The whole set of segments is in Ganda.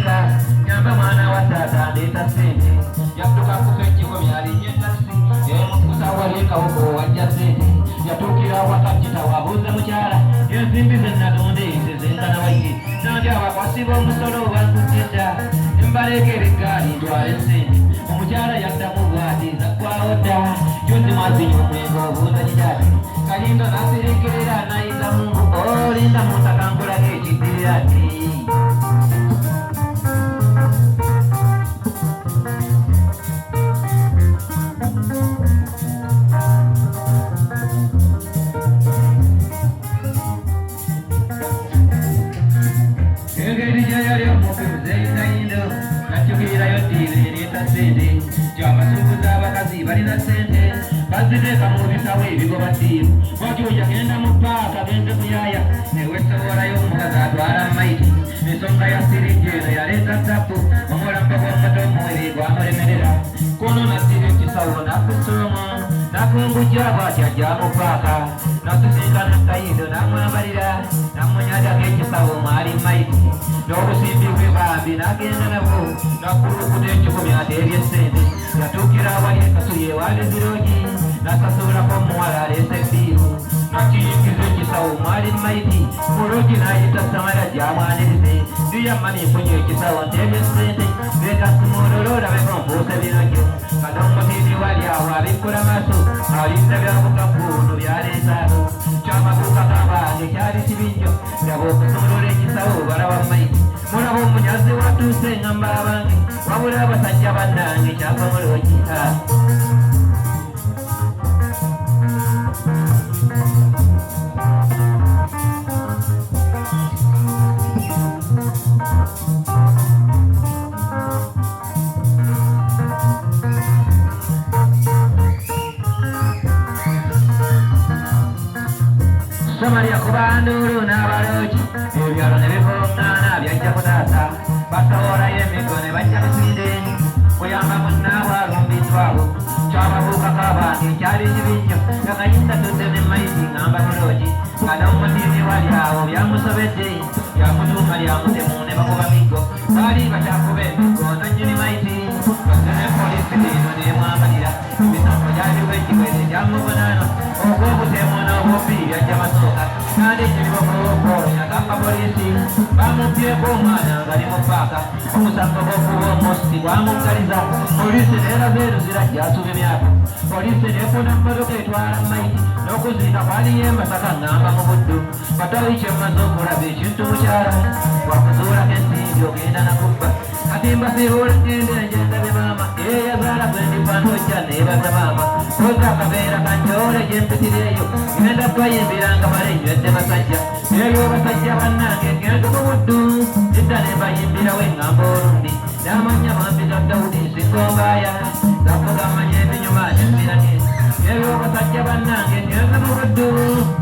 Amerika nyamba mwana wa tata ndeta sente yatuka kufechi kwa myali nyendasi mukusa waleka huko wajja sente yatukira wakachita wabuze mukyala enzimbi zennatonde zezengana waire nandya bakwasiba omusolo bakugenda embalekere egaali ntwale sente omukyala yaddamu bwatiza kwawo dda yozi mwazinya omwenge obuuza gidati kalinda nasirekerera nayiza mungu olinda mutakangulaga ekiddirira ti balina sente baziteeka mu bisawo ebigobatiivu waki ojagenda mu paaka gende kuyaya newesobolayo omukazi atwala maiti ensonga ya siringi eno yaleeta tapu omulamba gw'omuto omuwere gwamulemerera kono nasira ekisawo nakusoma nakungujja bwakyajja mu paaka nakusisinkana kayindo namwambalira namunyagako ekisawo mwali maiti n'obusimbi bwe bambi nagenda nabwo nakulukuta ekikumi ate ebyesente yatukira awali ekasubi ewali zirogi nakasuulako omuwala aleese ebbiiru nakiyingiza ekisawo mwali maiti mulogi nayita samala gyamwanirize ndiyamani nfunye ekisawo ntebyesente bekasumulolo olabeko nfuuse biragyo kadongokini wali awo abikkula maaso alinda byabukafuunu byaleetaalo kyamabuuka kabange kyali kibinjo yaba okusumulula ekisawo balawa maiti mulaba omunyazi watuuse ngamba abange wabula abasajja bannange kyakomulokita Somalia kubandulu n'abalogi ebyalo ne bivongana byajja kutaata basobola y'emigone bajja bisindeni kuyamba munnaabwe alumbiddwawo kyababuuka kabange ekyali kibinjo yakayinza tudde ne maiti ngamba mulogi kana omutini wali awo byamusobedde yamutuuma lyamutemu ne bakuba miggo baali bakyakuba emiggo nonyini maiti basene polisi lino nemwambalira emisango gyaliwo ekikwere gyamuvunaano ogw'obutemu n'obubbi byajja basooka kandi ekiribokolokolo yagamba polisi bamubyeko omwana ngali mu paaka omusango gw'okuba omusi gwamuggaliza polisi neeraza eruzira gyasuba emyaka polisi nefuna mmotoka etwala maiti n'okuziika kwaliyo embasaka ngamba mu buddu batawi kyemmaze okulaba ekintu mukyala wakuzuulako ensimbi ogenda nakubba kati mbasiibula ngende enjendabe maama eyazaala gwendifandojja neebaza maama oza akabeera kanjole gyempitireeyo ngenda twayimbiranga male nywedde basajja eyo basajja bannange ngende mu buddu edda ne bayimbirawo engamba olundi namanya mampita dawudi nsikombaaya gafuga manya ebinyuma nembirane eyo basajja bannange ngende mu buddu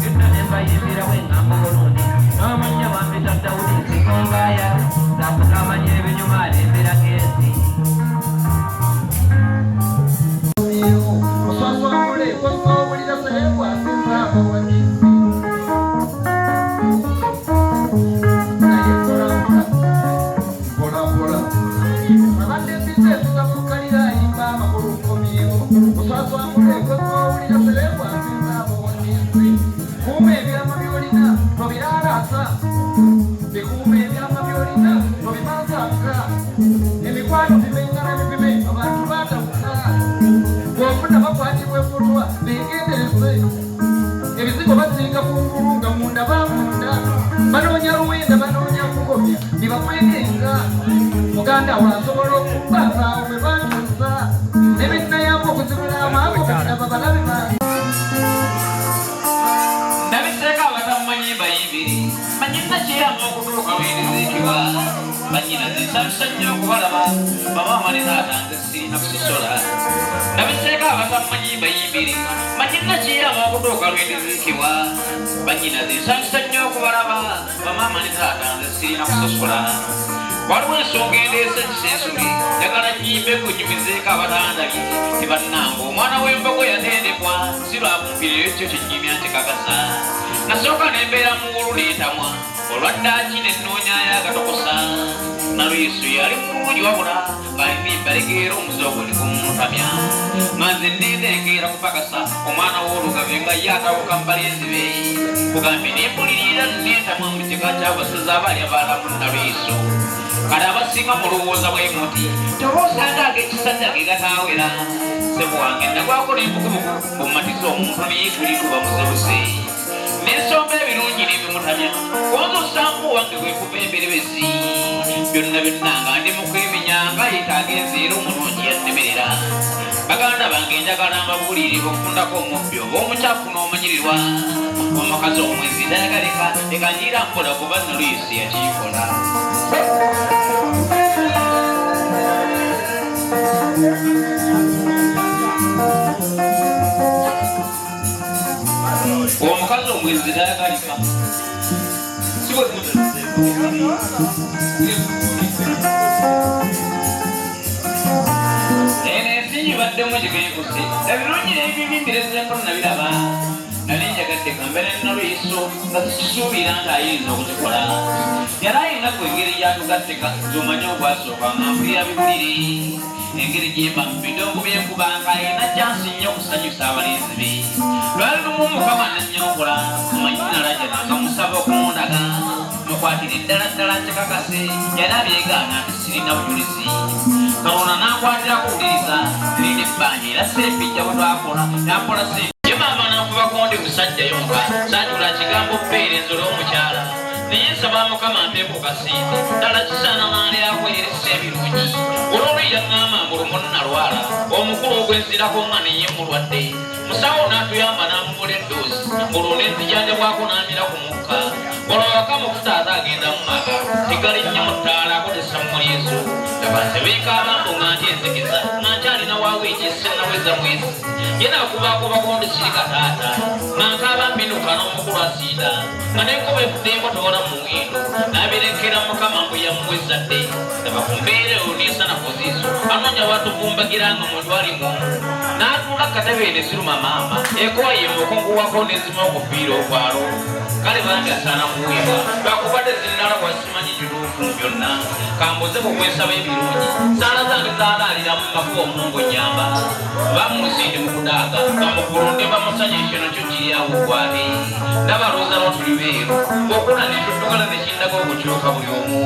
edda ne bayimbirawo engamba olundi namanya mampita dawudi nsikombaaya gafuga manya ebinyuma nembirane ensi ebizigo basinga kungulunga munda bamunda banoonya luwenda banoonya kugomya nibakwegenga muganda wasobola okubaza bwe bantuza nebinayamba okuzibula amaako badaba balabe nabiteeka abatamumanyi bayibiri banyina kiyamba okutuuka weeriziikibwa banyina zinsanyusa nnyo okubalaba bamamalina atanze sirina kusisola nabiteeka abatamumanyi bayibiri banyina kiyamba okutuuka lwendiziikibwa banyina zinsanyusa nnyo okubalaba bamamalina atanze sirina kusosola waliwo ensonga endeese kisensuli njagala nnyimbe kunyumizeeko abatandabye tebannanga omwana w'embogo yatendekwa si lwabumpiriro ekyo kyennyimya ntikakasa nasooka nembeera mu wulu neetamwa olwaddaaki nennoonya yagatokosa Analyst yali mulungi wabula ng'alina embalekera omuzogo ne gumutamya manze nneeterekera kupakasa omwana w'olugabe nga ye atawuka mu balenzi be kugambye nempulirira nentamwa mu kika ky'abasaza abaali abaalamu Analyst kale abasinga mulowooza bwe muti tobaosanga ag'ekisajja ge gataawera ssebo wange nagwakola embugubugu omumatiza omuntu neyekulikuba muzebuse n'ensomba ebirungi n'ebimutamya konza osangu wange gwekuba emberebezi byonna byonna nga ndi mu kweminyanga yetaaga enzeera omulungi yannemerera baganda bange njagala mbabuulire okufundako omubbi oba omukyafu n'omanyirirwa omukazi omwezi dayagaleka leka nyiira mpola kuba Analyst yakikola omukazi omwezi dayagalika eno ensinyi baddemu gibekuse ebirungi n'ebibimbirezeko nabiraba nali njagadde kambere Analyst nga tukisuubira nti ayinza okukikola yali ayinaku engeri gyatugatteka zomanye obwasooka nga mpulira bibulire engeri gyemba mu bidongo byekubanga ayina jansi nnyo okusanyusa abalenzi be lwali lumu Mukama nannyonkola amanyinalaja nakamusaba okumundaga mukwatire ddala ddala nkikakase yali abyegaana nti sirina bujulizi kalona n'akwatira kuwuliriza nirina ebbanja era seepijja bwe twakola nakola ye maama nanfubako ndi musajja yonka sanjula kigambo bbeere nzole omukyala naye nsaba Mukama mpeeko kasente ddala kisaana naalirako erisa ebirungi olwolwira ng'ama ngulumunalwala omukulu ogwenzirako nga neye mulwadde musawo n'atuyamba n'amumula eddoozi olwo n'enzijjanjabwako n'amira ku mukka olwawaka mukutaata agenda mu maka tigali nnyo mu ttaala akozesa mmulyezo laba nsebeeka abambo nga ntyenzekeza nga nkyalina waawo ekyesenaweza mwezi ye nakubaakubako ndi sirika taata nga nkaaba mbinuka n'omukulu asiida nga n'enkuba efuddenko towola mu windo n'abirekera Mukama mbwe yamuwezadde laba ku mbeera eyo n'ensanafu ziizo anoonya watuvumbagira nga mulwalimu n'atuula katebe neziruma maama ekwaye mukunguwako nezima okufiira okwalo kale bangi asaana kuweebwa lwakubadde zinnalabwa simanyi kituufu mu byonna kambuze kukwesaba ebirungi saala zange zaalaalira mu makuba omungu nyamba bamusindi mu kudaaga bamukulunde bamusanya ekyono kyo kiri awo gwali ndabalooza n'otuli beero okula netuddugala nekindaga okukyuka buli omu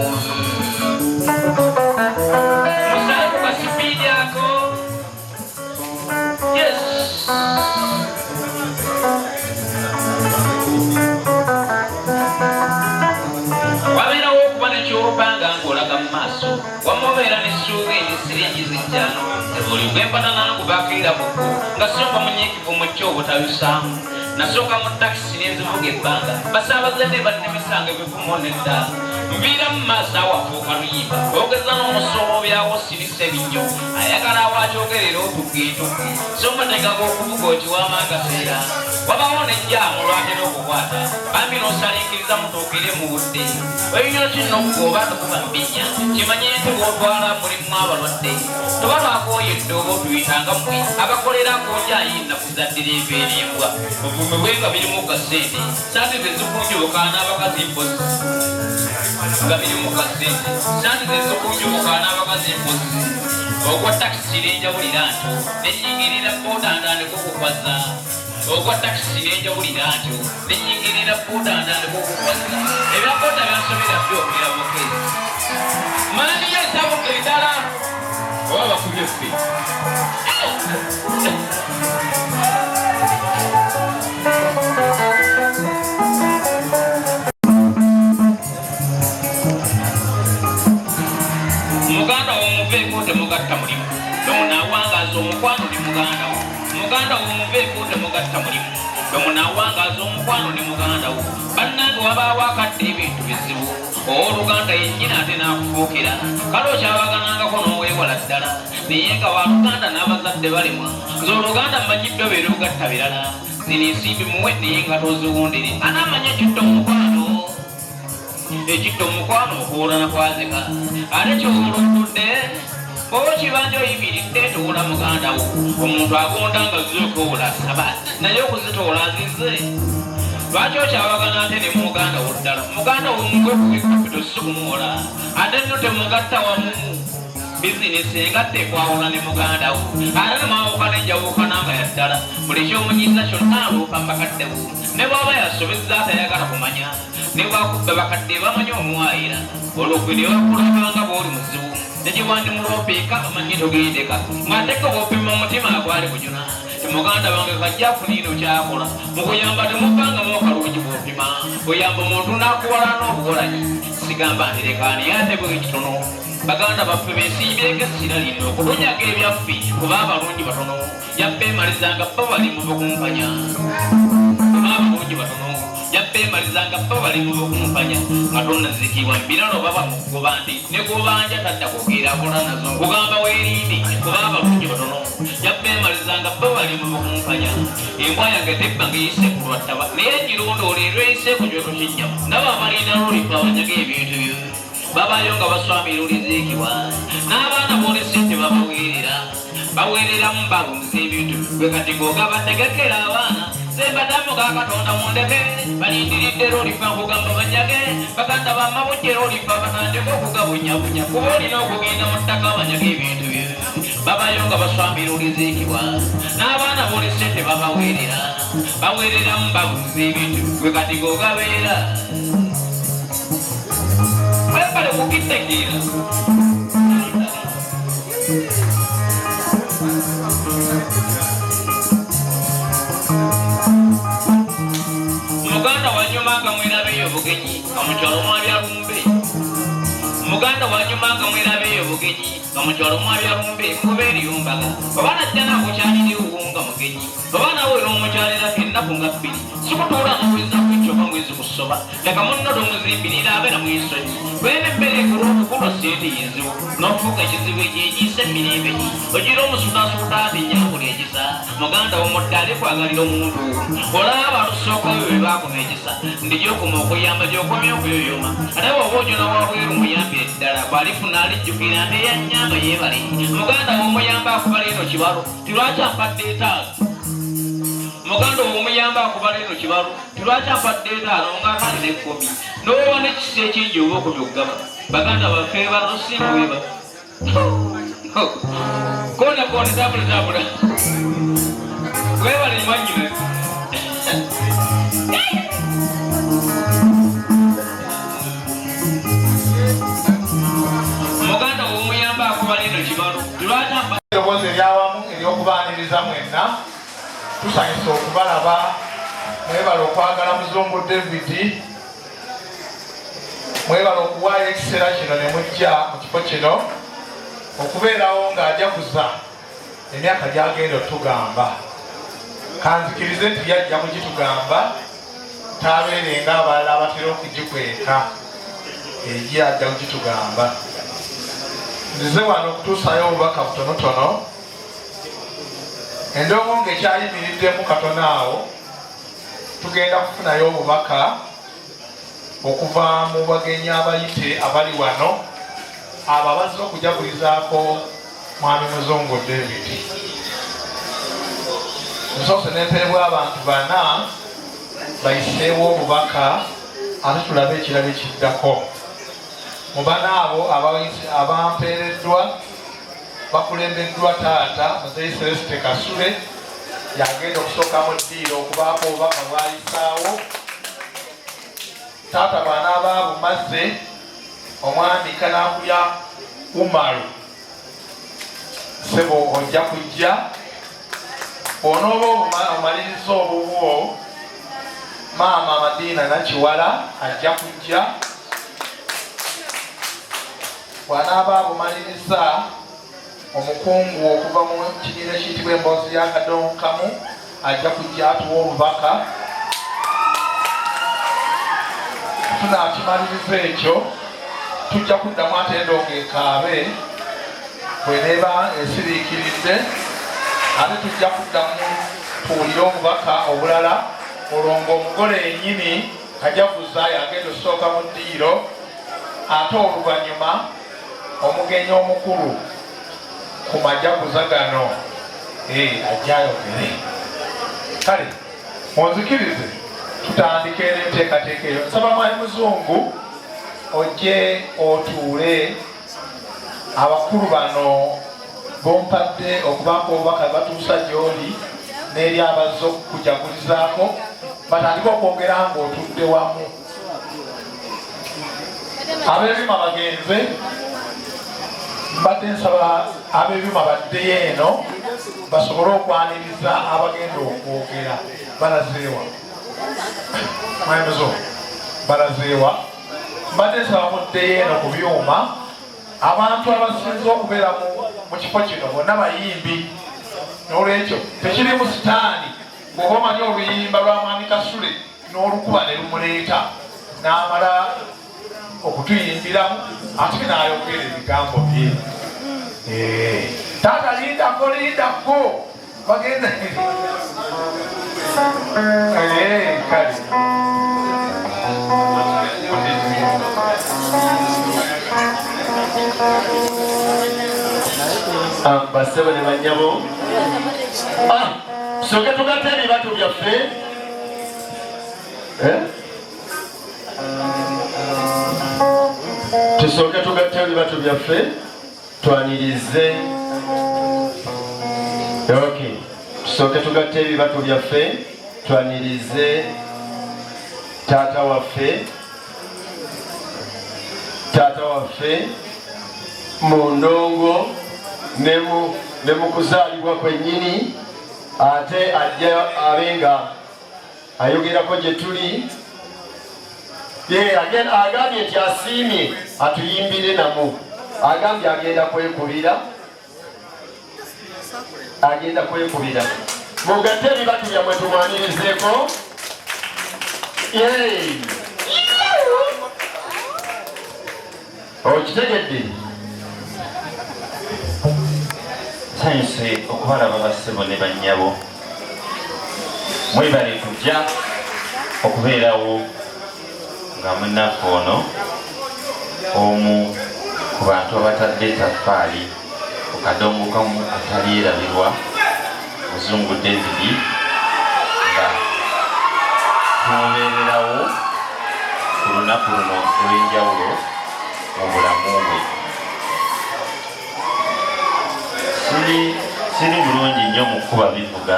musaale ku kasipiidi ako yes wabeerawo okuba nekyolupanga ng'olaga mu maaso wamubeera n'essuuga enisiringi zijjano buli gwempata nangu bakeera buku nga somba munyiikivu mu kyobo tabisaamu nasooka mu takisi n'enzivuga ebbanga basaabaze ne bannemisanga ebivumo nedda nviira mu maaso awafuuka luyimba ogeza n'omusoobyawo sirisa ebinnyo ayagala awakyogerera otugeetuge somba tegaga okuvuga okiwaamu akaseera wabawo nejjaamu lwatera okukwata bambi n'osaliikiriza mutuukire mu budde oyinyo kino okugoba tukuba mbinya kimanye nti bw'otwala mulimu abalwadde toba lwakoyedde oba otuyitanga mmwe abakolerako njayinda kuzaddira eby'erimbwa obume bwenga birimu kasente santi zezikunjubuka n'abakazi mpozi nga birimu kasente santi zezikunjubuka n'abakazi mpozi ogwa takisi nenjawulira nti nenyingirira boodandandika okukwaza ogwa takisi nenjawulira nti nenyingirira boodandandika okukwaza ebyabooda byansobera byokera mukezi mani yesabuka eddala oba bakubye ffe muganda womuveeko temugatta mulimu nomunaawangaza omukwano ne muganda wo muganda womuveeko temugatta mulimu nomunaawangaza omukwano ne muganda wo bannange wabaawo akadde ebintu bizibu owooluganda yennyini ate n'akufuukira kale okyabaganangako n'oweewala ddala naye nga waluganda n'abazadde balemwa z'oluganda mmanyiddwa beerugatta birala zino ensimbi muwe naye nga toziwundire anaamanya ekitto omukwano ekitto omukwano okuwulana kwazika ate kyowulutudde okibanja oyimiridde tuwula muganda wo omuntu agonda nga zokowula saba naye okuzitoola azize lwaki okyawagana ate ne muganda wo ddala muganda wo omugwekubikupito si kumuwola ate nno temugatta wamu bizinesi engatta ekwawula ne muganda wo ate nemwawukana enjawukana nga yaddala buli kyomunyiza kyonna aluuka mbakaddewo ne bwaba yasobezza atayagala kumanya ne bwakubba bakadde bamanyi omwayira olwo gwe ne bakulabanga bw'oli muzibu negibwandimulopiika bamanyi togendeka ng'ateka bwopima omutima agwali kunyuna temuganda wange kajja kuniino kyakola mukuyamba temubbangamu akalungi bwopima oyamba omuntu n'akuwala n'obuwolanyi sigamba nti lekaani yate bwe kitono baganda baffe besiibyeko essira lino okutonyaga ebyaffe kuba abalungi batono yabbeemalizanga bba bali mu bukumpanya kuba abalungi batono yabbeemalizanga bba bali mu bukumpanya nga tonnazikibwa mbiralo baba mukugoba nti ne gobanja tadda kwogera akola nazo nkugamba weerindi kuba abalungi batono yabbeemalizanga bba bali mu bukumpanya embwa yange tebba ng'eyise ku lwattaba naye girondo olero eyise ku kyoto kinyamu nabo abalinda lolifa abanyaga ebintu byo babayo nga baswamira oliziikibwa n'abaana b'olisente baweereramu balunza ebintu bwe kati ng'ogabategekera abaana sembadamu ga katonda mundeke balindiridde lolifa nkugamba banyage baganda bamabujje lolifa batandika okugabunyabunya kuba olina okugenda mu ttaka banyaga ebintu byo babayo nga baswamira oliziikibwa n'abaana b'olisente baweereramu balunza ebintu bwe kati ng'ogabeera Prepare un poquito aquí. Muganda wanyumanga mwirabeyo bugenyi kamukyalo mwabyalumbe muganda wanyumanga mwirabeyo bugenyi kamukyalo mwabyalumbe kuba eriyumbaga oba najja nakukyalira uwunga mugenyi oba nawe omukyalira ennaku nga bbiri sikutuula muweza kwicyoka mwezi kusoba leka munnodo muzimbirira abeera mwisonyi bwene emmere ekulwomukulu sente yenzibu n'ofuuka ekizibu egyegiyisa emirembe gyi ogira omusuutasuuta ate nyakula egisa muganda womudde ali kwagalira omuntu olaba alusookayo bwe baakoma egisa ndi gyokoma okuyamba gyokomya okuyoyoma ate bw'oba ojona wabweru muyambire ddala bw'alifuna alijjukira nti eyanyamba yeebale muganda w'omuyamba akubala eno kibalo tilwaki ampadde etaalo muganda w'omuyamba akubala eno kibalo tilwaki ampadde etaalo ng'akalira ekkomi n'owa n'ekisa ekingi oba okubyogaba baganda baffe balusinga weba kona kona tabula webale manyina muganda w'omuyamba akubala eno kibalo tilwaki eddoboozi eryawamu ery'okubaaniriza mwenna tusanyusa okubalaba mwebala okwagala Muzungu David mwebala okuwaayo ekiseera kino ne mujja mu kifo kino okubeerawo ng'ajaguza emyaka gy'agenda otugamba kanzikirize nti yajja kugitugamba taabeerenga abalala abatera okugikweka egi ajja kugitugamba nzize wano okutuusayo obubaka butonotono endongo ng'ekyayimiriddemu katono awo tugenda kufunayo obubaka okuva mu bagenyi abayite abali wano abo abazze okujagulizaako mwami Muzungu David nsoose nempeebwa abantu bana bayiseewo obubaka ate tulabe ekirabo ekiddako mu bana abo abampeereddwa bakulembeddwa taata muzeyi Celeste Kasubi yagenda okusookamu ddiiro okubaako obubaka bwayisaawo taata bw'anaaba bumaze omwami Kanakulya Umaru sebo ojja kujja onooba omaliriza obubwo maama Madiina Nakiwala ajja kujja bw'anaaba bumaliriza omukungu okuva mu kibiina ekiyitibwa emboozi ya Kadongokamu ajja kujja atuwa obubaka tunaakimaliriza ekyo tujja kuddamu ate endongo ekaabe bweneeba esiriikiridde ate tujja kuddamu tuwulire obubaka obulala olwo ng'omugole yennyini kajaguza yagenda osooka mu ddiiro ate oluvannyuma omugenyi omukulu ku majaguza gano ajja ayogere kale onzikirize tutandike enteekateeka eyo. Nsaba Mwami Muzungu ojje otuule abakulu bano bompadde okubanga obubaka batuusa gy'oli n'eri abazze okukujagulizaako batandike okwogera ng'otudde wamu. Ab'ebyuma bagenze, mbadde nsaba ab'ebyuma baddeyo eno basobole okwaniriza abagenda okwogera. Balazeewa Mwami Muzungu, balazeewa. Mbadde nsaba muddeyo eno ku byuma. Abantu abasinze okubeera mu kifo kino bonna bayimbi, n'olwekyo tekirimu sitaani. Bw'oba omanyi oluyimba lwa Mwami Kasule n'olukuba ne lumuleeta n'amala okutuyimbiramu ate n'ayogera ebigambo bye. Taata lindako lindako bagenda kale basebo ne banyabo tusooke tugatte ebibatu byaffe tusooke tugatte ebibatu byaffe twanirize. Tusooke tugatte ebibatu byaffe twanirize taata waffe mu ndongo ne mu kuzaalibwa kwennyini, ate ajja abenga ayogerako gye tuli. Agambye nti asiimye atuyimbire namu, agambye agenda kwekubira. Mugatte ebibatu byammwe tumwanirizeeko. Okitegedde? Nsanyuse okubalaba bassebo ne bannyabo. Mwebale kujja okubeerawo nga munnaffe ono omu ku bantu abatadde ettaffaali ku kadongokamu atalyerabirwa Muzungu David nga tumubeererawo ku lunaku luno olw'enjawulo mu bulamu bwe. Siri bulungi nnyo mu kuba bivuga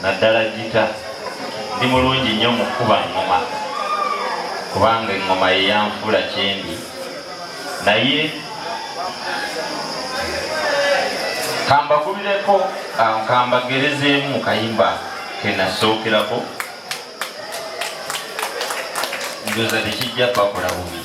naddala gita, ndi mulungi nnyo mu kuba ngoma kubanga engoma ye yanfuula kyendi, naye kambagulireko kambagerezeemu mu kayimba ke nasookerako, ndowooza tekijja bakola bubi.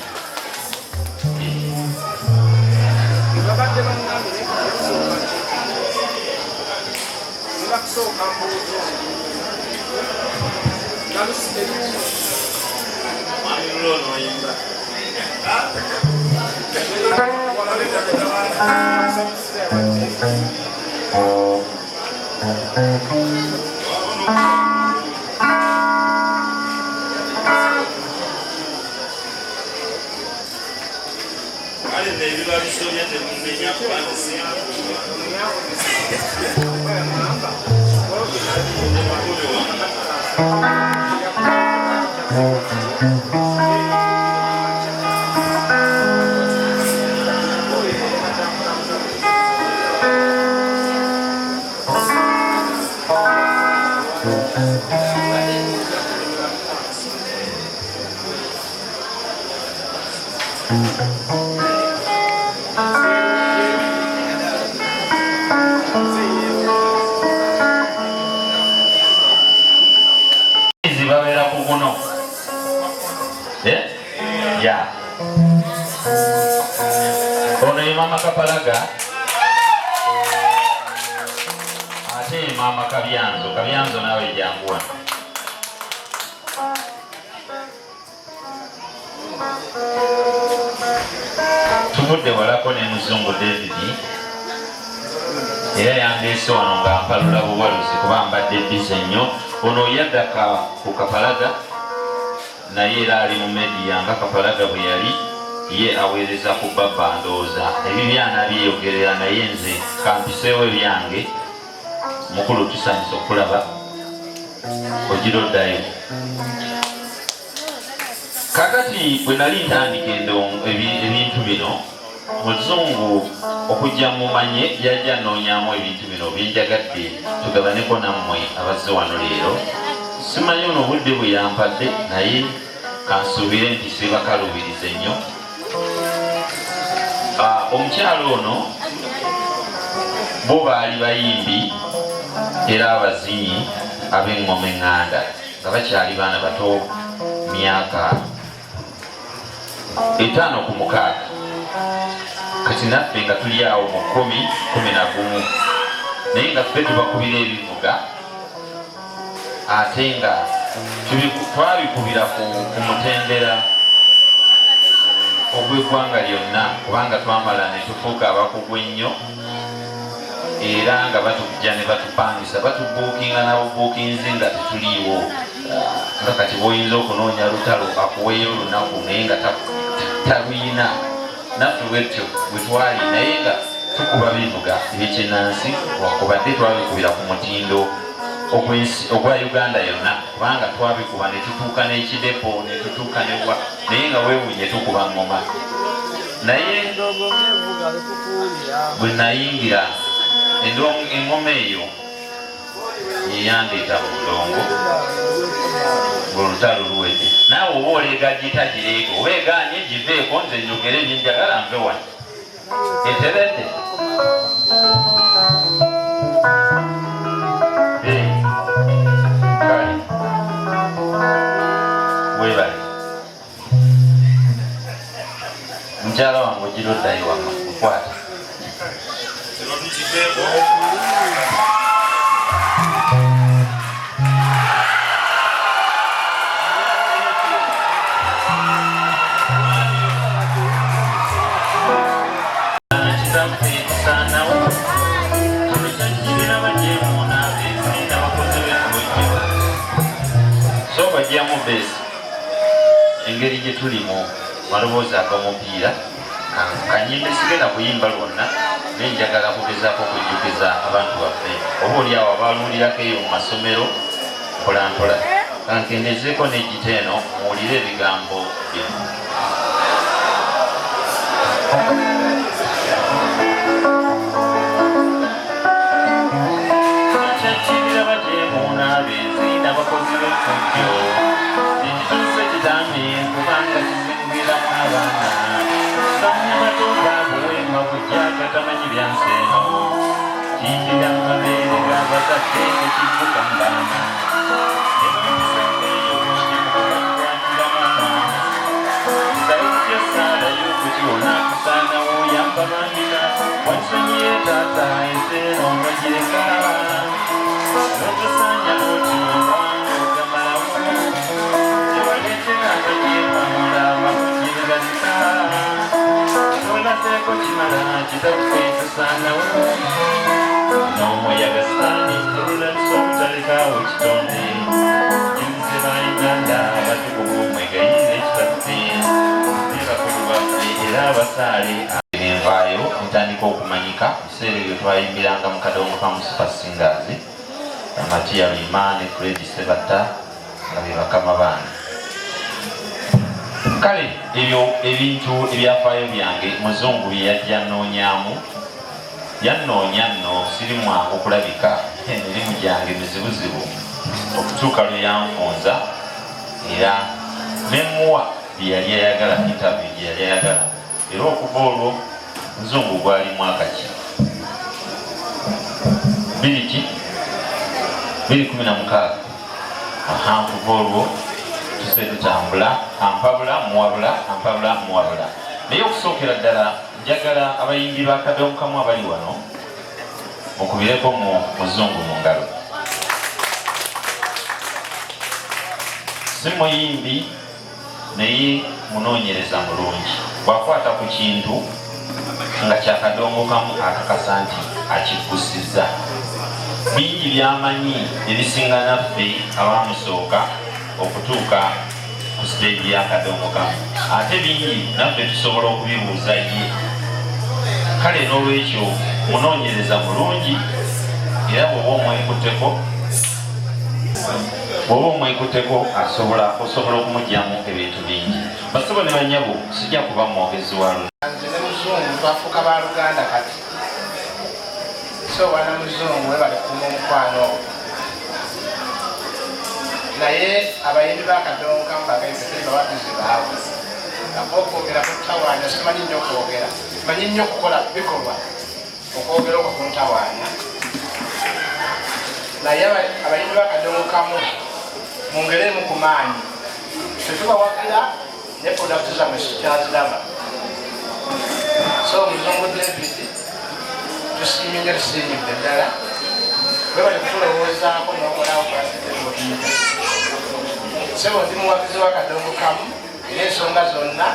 Ono ye Mama Kapalaga ate ye Mama Kabyanzo naawe jangu wano. Tumudde walako ne Muzungu David era yandeese wano nga mpalula buwaluzi kuba mbadde bize nnyo. Ono yadda ku Kapalaga naye era ali mu media nga Kapalaga bwe yali ye aweereza ku baba ndowooza ebibyana byeyogerera, naye nze kampiseewo ebyange. Mukulu tusanyusa okulaba ogiroddayo. Kakati bwe nali ntandika ebintu bino, Muzungu okujja mumanye yajja noonyaamu ebintu bino byenjagadde tugabaneko nammwe abazze wano leero. Simanyi ono obudde bwe yampadde naye kansuubire nti sibakalubirize nnyo. Omukyalo ono bo baali bayimbi era abazinyi ab'engoma eŋŋanda nga bakyali baana bato myaka 5 ku 6. Kati naffe nga tuli awo mu 10-11 naye nga ffe tubakubira ebivuga ate nga twabikubira ku mutendera ogw'eggwanga lyonna kubanga twamala ne tufuuka abakugu ennyo era nga batujja ne batupangisa batubuukinga nabubuukinzi nga tetuliiwo nga kati bw'oyinza okunoonya lutalo akuweeyo olunaku naye nga taluyina naffe bwetyo bwe twali naye nga tukuba bivuga ebyekyennansi wakubadde twabikubira ku mutindo ogwa Uganda yonna kubanga twabikuba ne tutuuka n'ekidepo ne tutuuka newa naye nga weewunye tukuba ngoma. Naye bwe nayingira engoma eyo yeyandeeta mu bulongo ng'olutalo luwedde. Naawe oba oleega gitagireega oba egaanye giveeko nze njogere byenjagala nve wano etebedde. Kale webale mukyala wange ogiroddayo wama kukwata bajjamu besi engeri gye tulimu maloboozi ag'omupiira kanyimba sigenda kuyimba lwonna naye njagala kugezaako okujjukiza abantu baffe oba oliawo abaluulirako eyo mu masomero mpolampola kankendezeeko n'egita eno muwulire ebigambo bino. Kyakirira bajeemu n'abeezi n'abakozi b'effujjo ekituuse kitambi kubanga kizingiramu abaana sanya batoba buwemba bujja katamanyi byansi eno kijira mu mabeere g'abazadde nekivuka mu baana kukiwona kusaana woyamba bandika wansonyiye taata ensi eno nogireka notusanya nokiwona ogamalamu tewaleetera nogimamula bakugirigazika tolaseeko kimala kitakufe tusaanawo n'omuyaga sitaani terulalisa obutalekaawo kitonde emuze bauganda batukuvu mwegayirira ekitakufe era abasaale envaayo ntandika okumanyika biseera ebyo twayimbiranga mu Kadongokamu Super Singers Matiya Lima ne Fred Sebatta nga be bakama baana. Kale ebyo ebintu ebyafaayo byange Muzungu bye yajja nnoonyaamu yannoonya nno siri mwangu okulabika emirimu gyange mizibuzibu okutuuka lwe yanfunza era nemuwa byeyali ayagala interview gyeyali ayagala era okuva olwo Muzungu gwali mwaka ki 2016 kuva olwo tuse tutambula ampabula muwabula naye okusookera ddala njagala abayimbi ba Kadongokamu abali wano okubireko mu Muzungu mu ngalo. Si muyimbi naye munoonyereza mulungi bwakwata ku kintu nga kya Kadongokamu akakasa nti akiggusiza. Bingi byamanyi ebisinga naffe abamusooka okutuuka ku siteegi ya Kadongokamu ate bingi naffe tusobola okubibuuza ye. Kale n'olwekyo munoonyereza mulungi era bw'oba omwekutteko bw'oba omwekuteko osobola okumugyamu ebintu bingi. Basebo ne banyabo sijja kuba mwogezi wa nze ne Muzungu twafuuka ba Luganda kati, so bwana Muzungu we bali kuuma omukwano ogwo, naye abayimbi ba Kadongokamu bagaife tuli bawagizi baabwe. Okwogera ku ntawaanya simanyi nnyo okwogera, manyi nnyo okukola bikolwa, okwogera okwo ku ntawaanya. Naye abayimbi ba Kadongokamu mungeremu ku maanyi, tetubawagira ne product zammwe sikyaziraba. So Muzungu David tusiimye nnyo tusiimidde ddala, bwe bali kutulowoozaako n'okolawo kwasiteeokiyiga. Sebo ndi muwagizi wa Kadongokamu era ensonga zonna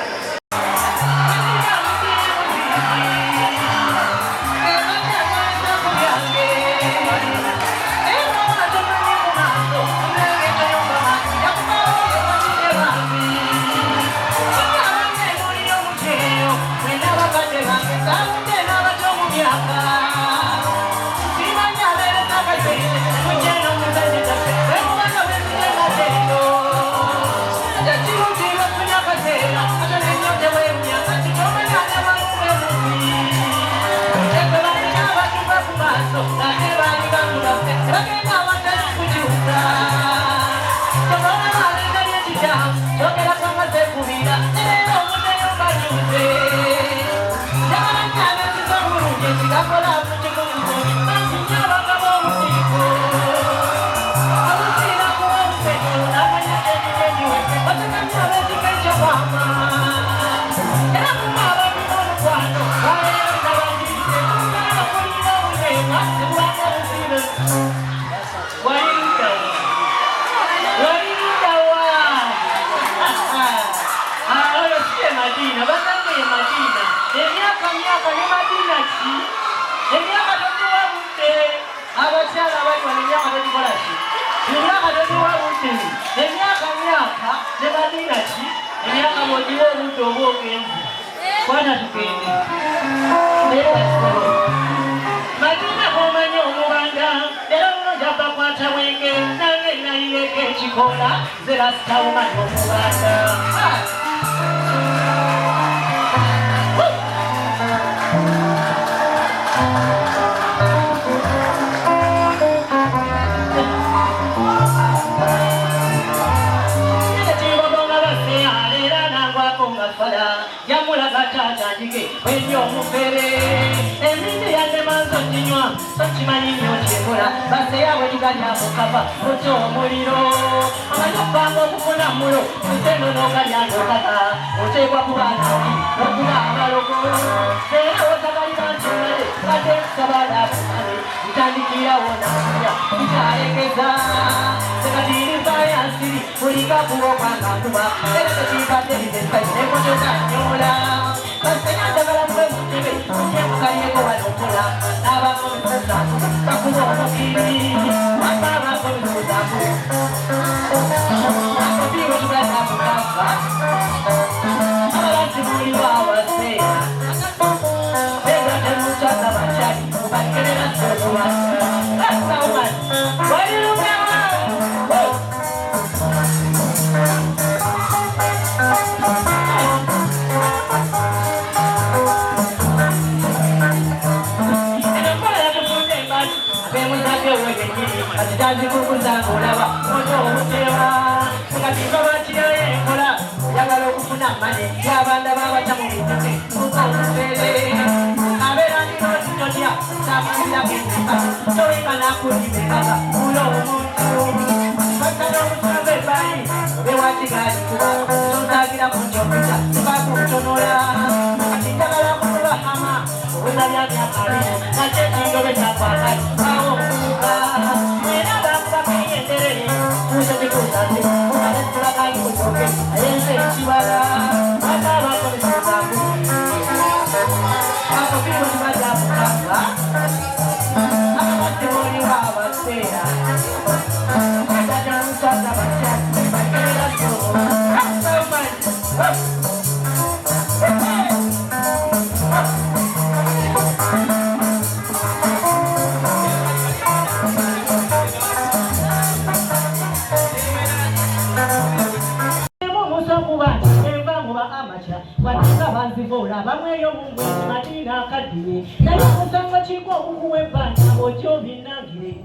Madina Kadi, Nayamusanga Chico, who went back, or Jovi Nagiri.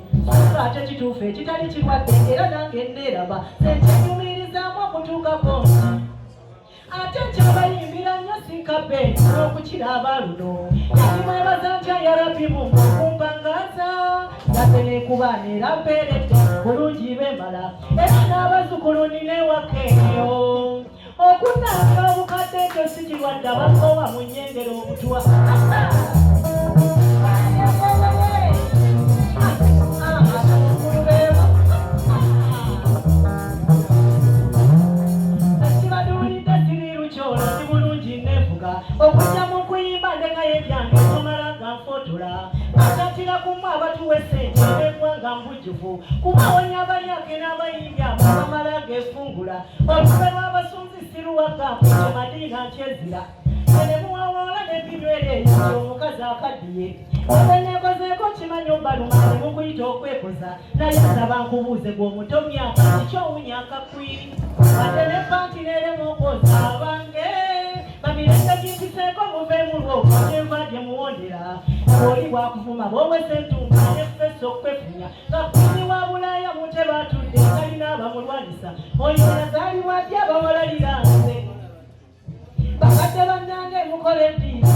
Ate kituufu ekitali kirwadde era nange nneeraba sekinyumirizamu okutuuka konti ate nkyabayimbira nnyo sinkabe n'okukiraba luno ekimwebaza ntya yarabimu okumpangaza nate nekuba neera mpeeredde bulungi bemala era n'abazzukulu ninewaka eyo okunaanga obukadde ekyo si kirwadde abakowa mu nnyengero obutwa okujja mu kuyimba ndeka y'ebyange tomala nga nfotola atatira kumu abatuwa essente n'eggwanga mbujjuvu kubawonya abalyake n'abayimbi abamala geefungula olube lw'abasunzi siruwagamu kye Madina ntyezira enemuwawola n'ebinywere ekyo omukazi akaddiye abeneekozeeko kimanyi obbaluma ne mukuyita okwekoza naye nsaba nkubuuze gw'omuto myaka kikyowunya akakwiri ate ne panti n'eremu okwoza abange bamirenge gimpiseeko muveemu lwoko gyenva gye muwondera oli bwakuvuma bwowese entunga nefeso okwefunya nga kwini wa bulaaya mute batudde kalina abamulwanisa oyo yazaalibwa ddi abawalalira nze bakadde bannange mukola empiira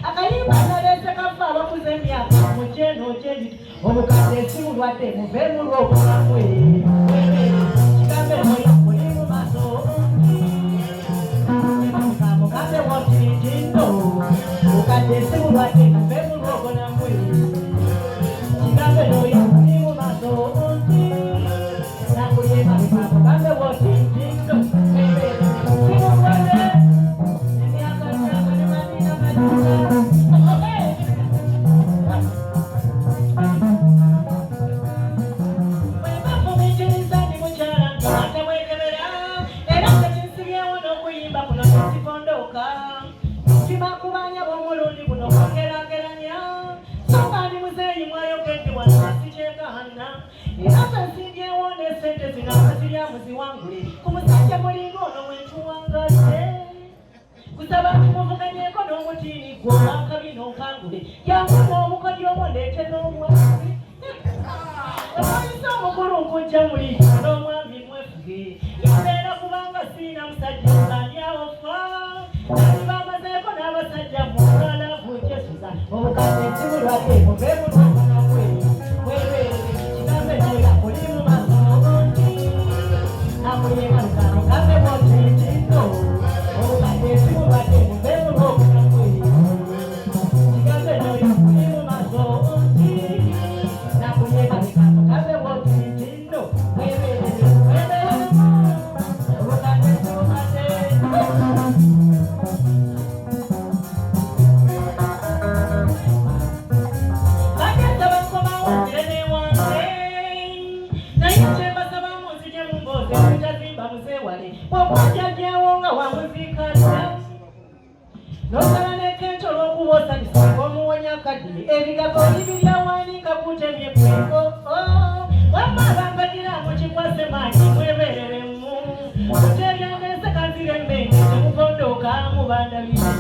akayimba naleese kafa abakuze emyaka mujeno gyebitu obukadde simulwadde muveemu lwokulamwe kigambe moyo muli mu maaso mugambe wotindino obukadde simulwadde muveemu lwokulamwe kigambe moyo muli mu maaso nakuyema mugambe wotindino simulwadde kimakubanya b'omulundi guno kwogerageranya songa ndi muzeeyi mwayogedde wanasikyekahana era zensimbyewo n'essente zino abazirya muziwangule ku musajja mulinga ono wentuwangadde kusaba ntimuvuganyeko n'omutiini gwo akabi n'onkangule yangu n'obukodyo obundeete n'omwami oyinza omukulu nkujja muli n'omwami mwefuge yabeera kubanga siina musajja ng'andyawofa nali bamazeeko n'abasajja mulala bujjesuza obukadde simulwadde muveemu n'okunakwe weeweere kigambe noya oli mu maaso obungi nakuyema lugano gambe botintino obukadde simulwadde muveemu n'okunakwe kigambe noya oli mu maaso obungi nakuyema lugano gambe botintino weeweere obukadde simulwadde wabwajjajjawo nga wamuziikana nosala nekento olw'okuboosanyisa omuwonya kaddiye ebigambo bibiryawanika kutemye kweko wamma abangadira mukikwase maanyi mwebereremu kuteryanese kanzire mmenge temukondoka mubandabire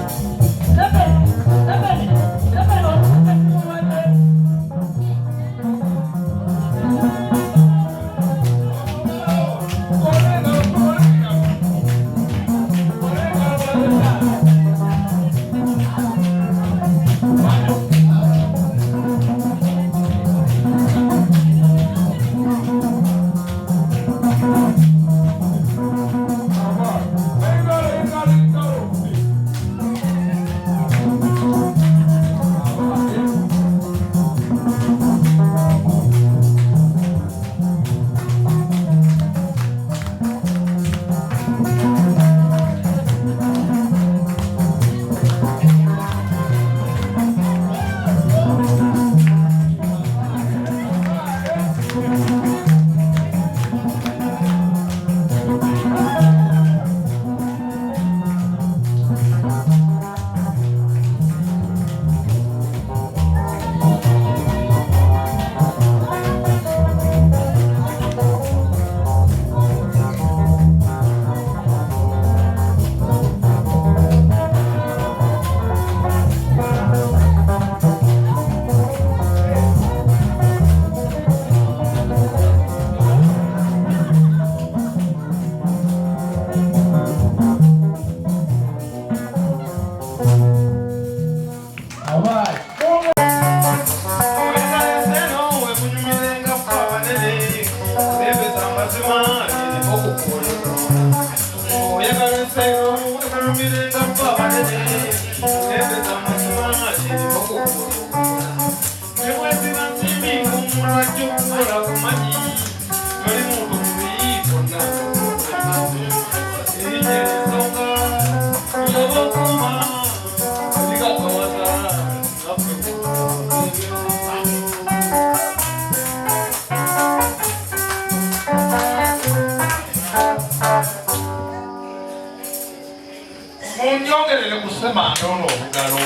engalo.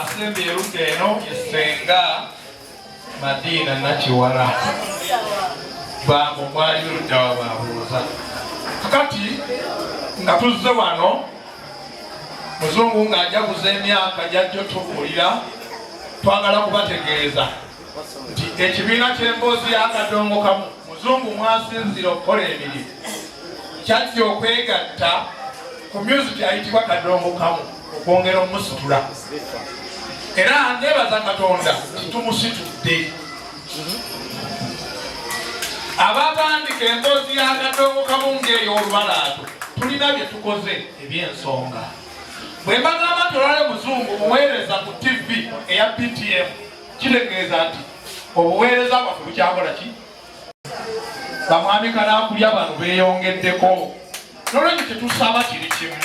Asembye erudda eno Essenga Madiina Nakiwala. Bambo mwali ludda wabaabuuza. Kakati nga tuzze wano Muzungu ng'ajaguza emyaka jajjo tukulira, twagala kubategeeza nti ekibiina ky'emboozi ya Kadongokamu Muzungu mwasinzira okukola emirimu kyajja okwegatta ku music ayitibwa Kadongokamu okwongera omusitula. Era nebaza Katonda titumusitudde. Abagandika emboozi ya Kadongokamu ng'eyo olubalaato tulina bye tukoze eby'ensonga. Bwe mbagamba tolale Muzungu muweereza ku TV eya BTM kitegeeza nti obuweereza bwaffe bukyakola ki? Bamwami Kanaakulya bano beeyongeddeko. Nolwekyo tetusaba kiri kimu,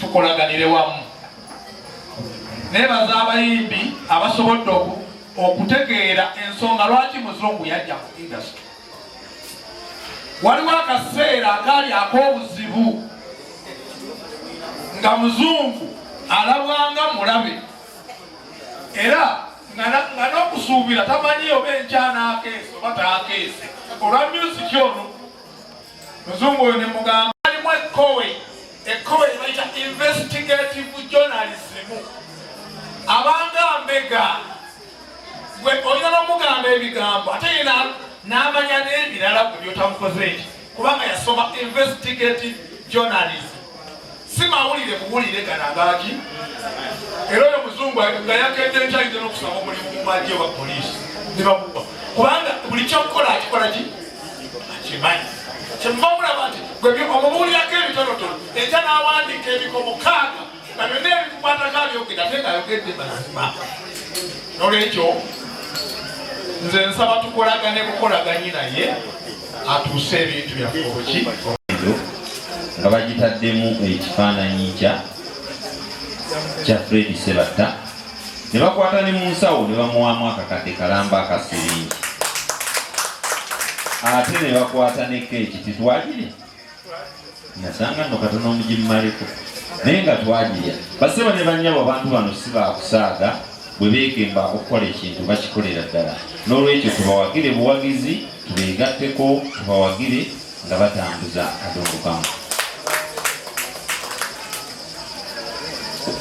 tukolaganire wamu. Nebaza abayimbi abasobodde okutegeera ensonga lwaki Muzungu yajja mu industry. Waliwo akaseera akaali ak'obuzibu nga Muzungu alabwanga mulabe era nga n'okusuubira tamanyi oba enkyana akeese oba taakeese. Olwa music ono Muzungu oyo ne mugamba alimu ekkowe bayita investigative journalism. Abanga mbega gwe olina n'omugamba ebigambo ate yena n'amanya n'ebirala gwe byotamukoze eki kubanga yasoma investigative journalism. Si mawulire buwulire gano agaaki. Era oyo Muzungu nga yakedde nkyayinza n'okusaba omulimu mu magye wa poliisi ne bamuwa kubanga buli kyokukola akikola ki? Akimanyi. Kyemuva mulaba nti gwe omubuulirako ebitonotono ekya n'awandiika ebikomo 6 nga byonna ebikukwatako abyogedde ate ng'ayogedde mazima. Nolwekyo nze nsaba tukolagane bukolaganyi naye atuuse ebintu byaffe obuki nga bagitaddemu ekifaananyi kya Fred Sebatta ne bakwata ne mu nsawo ne bamuwaamu akakadde kalamba akasiringi ate ne bakwata ne keeki titwagire nasanga nno katono omugimmaleko naye nga twagirya. Baseba ne bannyabo abantu bano si baakusaaga bwe beekemba okukola ekintu bakikolera ddala. N'olwekyo tubawagire buwagizi, tubeegatteko, tubawagire nga batambuza Kadongokamu.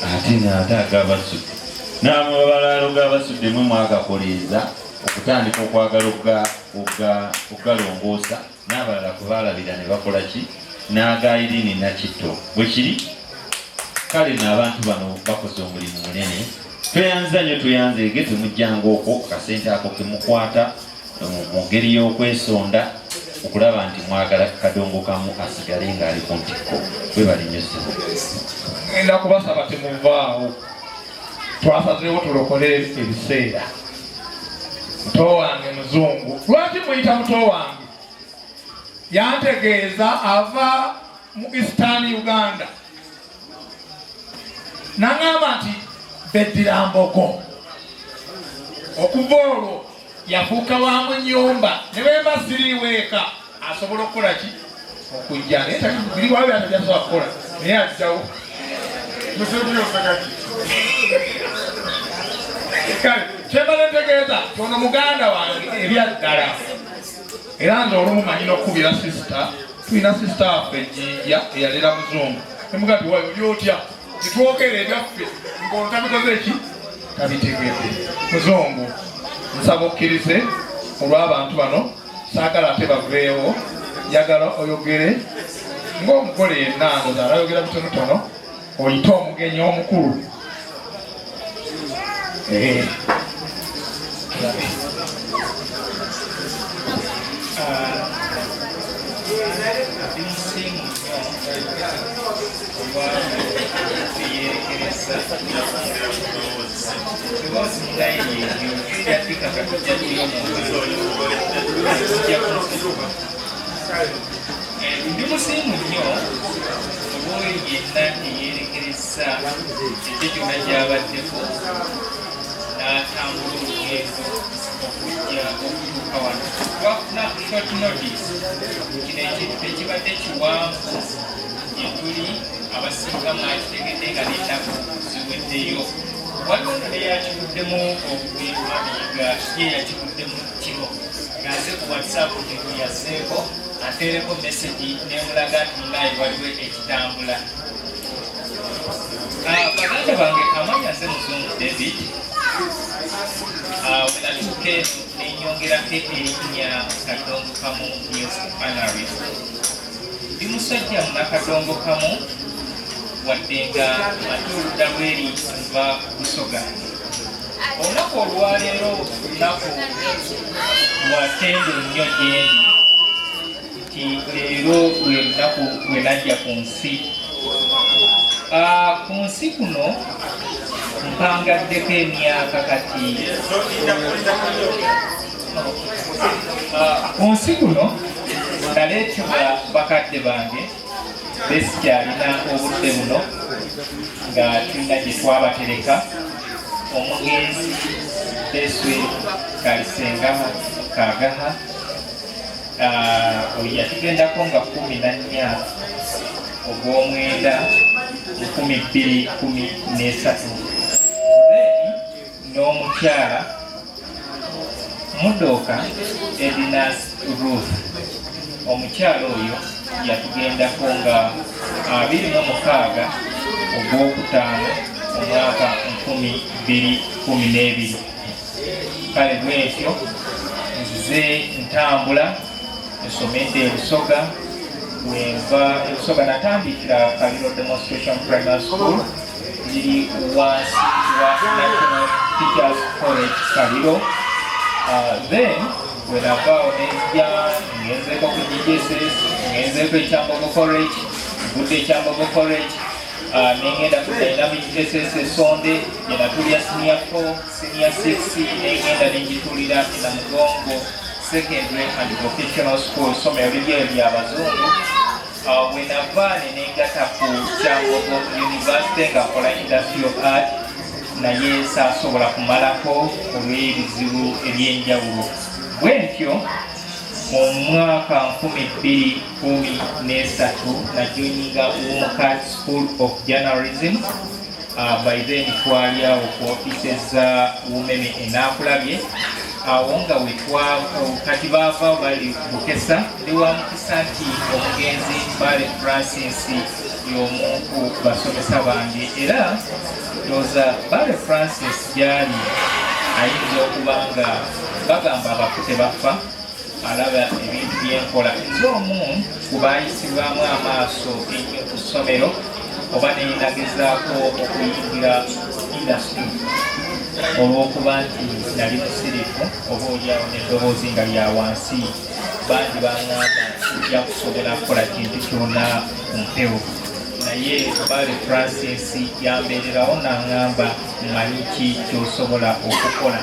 Ate ng'ate ag'abasudde n'amabalaalo g'abasudde mwe mwagakoleeza okutandika okwagala okugalongoosa n'abalala kwe baalabira ne bakola ki n'aga Irini Nakitto bwe kiri. Kale n'abantu bano bakoze omulimu munene. Tweyanza nnyo tuyanzeege temujjanga okwo akasente ako kemukwata mu ngeri y'okwesonda okulaba nti mwagala Kadongokamu asigale ng'ali ku ntikko. Webali nnyo ssebo. Ngenda kubasaba temuvaawo. Twasazeewo tulokole ebiseera. Muto wange Muzungu, lwaki muyita muto wange? Yantegeeza ava mu Eastern Uganda. Nangamba nti beddira mbogo. Okuva olwo yafuuka wa mu nnyumba ne bemba siriiweeka asobola okukola ki? Okujja naye biri wawe atajasobola kukola naye ajjawo. Kale kyembala ntegeeza ono muganda wange ebyaddala era nze olumu manyi n'okukubira sisita. Tulina sisita waffe Ejjinja eyalera Muzungu nemugati wayo oli otya nitwogera ebyaffe ng'olwo tabikoze eki tabitegedde. Muzungu nsaba okkirize olw'abantu bano saagala ate baveewo njagala oyogere ng'omugole yenna ndoza alayogera bitonotono oyite omugenyi omukulu. Ndimusiimu nnyo obwoyo yenna eyeerekereza ekyo kyonna gy'abaddeko n'atambula olugendo okujja okutuuka wano. Twafuna short notice kino ekintu tekibadde kiwanvu gyetuli abasinga mwakitegedde nga n'ennaku ziweddeyo. Waliwo neyakibuddemu okugemabiga ye yakibuddemu kiro ng'aze ku WhatsApp tekuyazzeeko ateereko mesagi nemulaga nti naye waliwo ekitambula. Baganda bange amanyi ase Muzungu David wenatuuka eno nenyongerako erinnya Kadongokamu News Analyst. Ndi musajja munakadongokamu wadde nga atuludda lweri nva Busoga. Olunaku olwaleero lunaku lwatendo nnyo gyendi nti leero lwe lunaku lwe najja ku nsi. Ku nsi kuno mpangaddeko emyaka kati ku nsi kuno naleetebwa bakadde bange besikyalina obudde buno nga tulina gye twabatereka omugenzi Beswe Kalisenga Kagaha oyo yatugendako nga 14 ogw'omwenda 2013 n'omukyala Mudoka Edinas Ruth. Omukyala oyo yatugendako nga 26 ogw'okutaano omwaka 2012. Kale bwetyo nzize ntambula nsomedde Busoga. Wenva Busoga natandikira Kaliro Demonstration Primary School liri wansi wa National Teachers College Kaliro. Then wenavaawo nejja ngenzeko ku GSS, ngenzeko ekyambogo college, ngudde ekyambogo college, nengenda ku Dynamic SS Sonde yenatulya senior 4, senior 6, nengenda nenjitulira na Mugongo Secondary and Vocational School somero liryo ery'abazungu. Wenava nenengata ku Kyambogo University nga nkola Industrial Art naye saasobola kumalako olw'ebizibu eby'enjawulo. Bwentyo mu mwaka 2013 najoininga Womukat School of Journalism. By then twali awo ku offices za Wumeme Enaakulabye awo nga kati baava bali Bukesa. Ndi wa mukisa nti omugenzi Bale Francis y'omu ku basomesa bange era ndowooza Bale Francis gyali ayinza okuba nga bagamba abafute bafa alaba ebintu byenkola. Nze omu ku baayisibwamu amaaso ennyo ku ssomero oba nenagezaako okuyingira industry olw'okuba nti nali musirifu oba oliawo n'eddoboozi nga lya wansi. Bangi baŋŋamba tujja kusobola kukola kintu kyonna ku mpewo, naye Bale Francis yambeererawo n'aŋŋamba mmanyi ki ky'osobola okukola.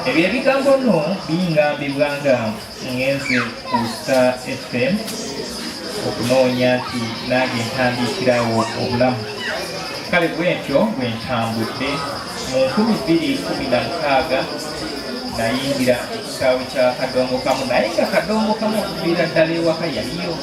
Ebyo ebigambo nno bingambibwa nga ngenze ku Star FM okunoonya nti nange ntandikirawo obulamu. Kale bwentyo bwe ntambudde mu 2016 nayingira ekisaawe kya Kadongokamu, naye nga Kadongokamu okuviira ddala ewaka yaliyo.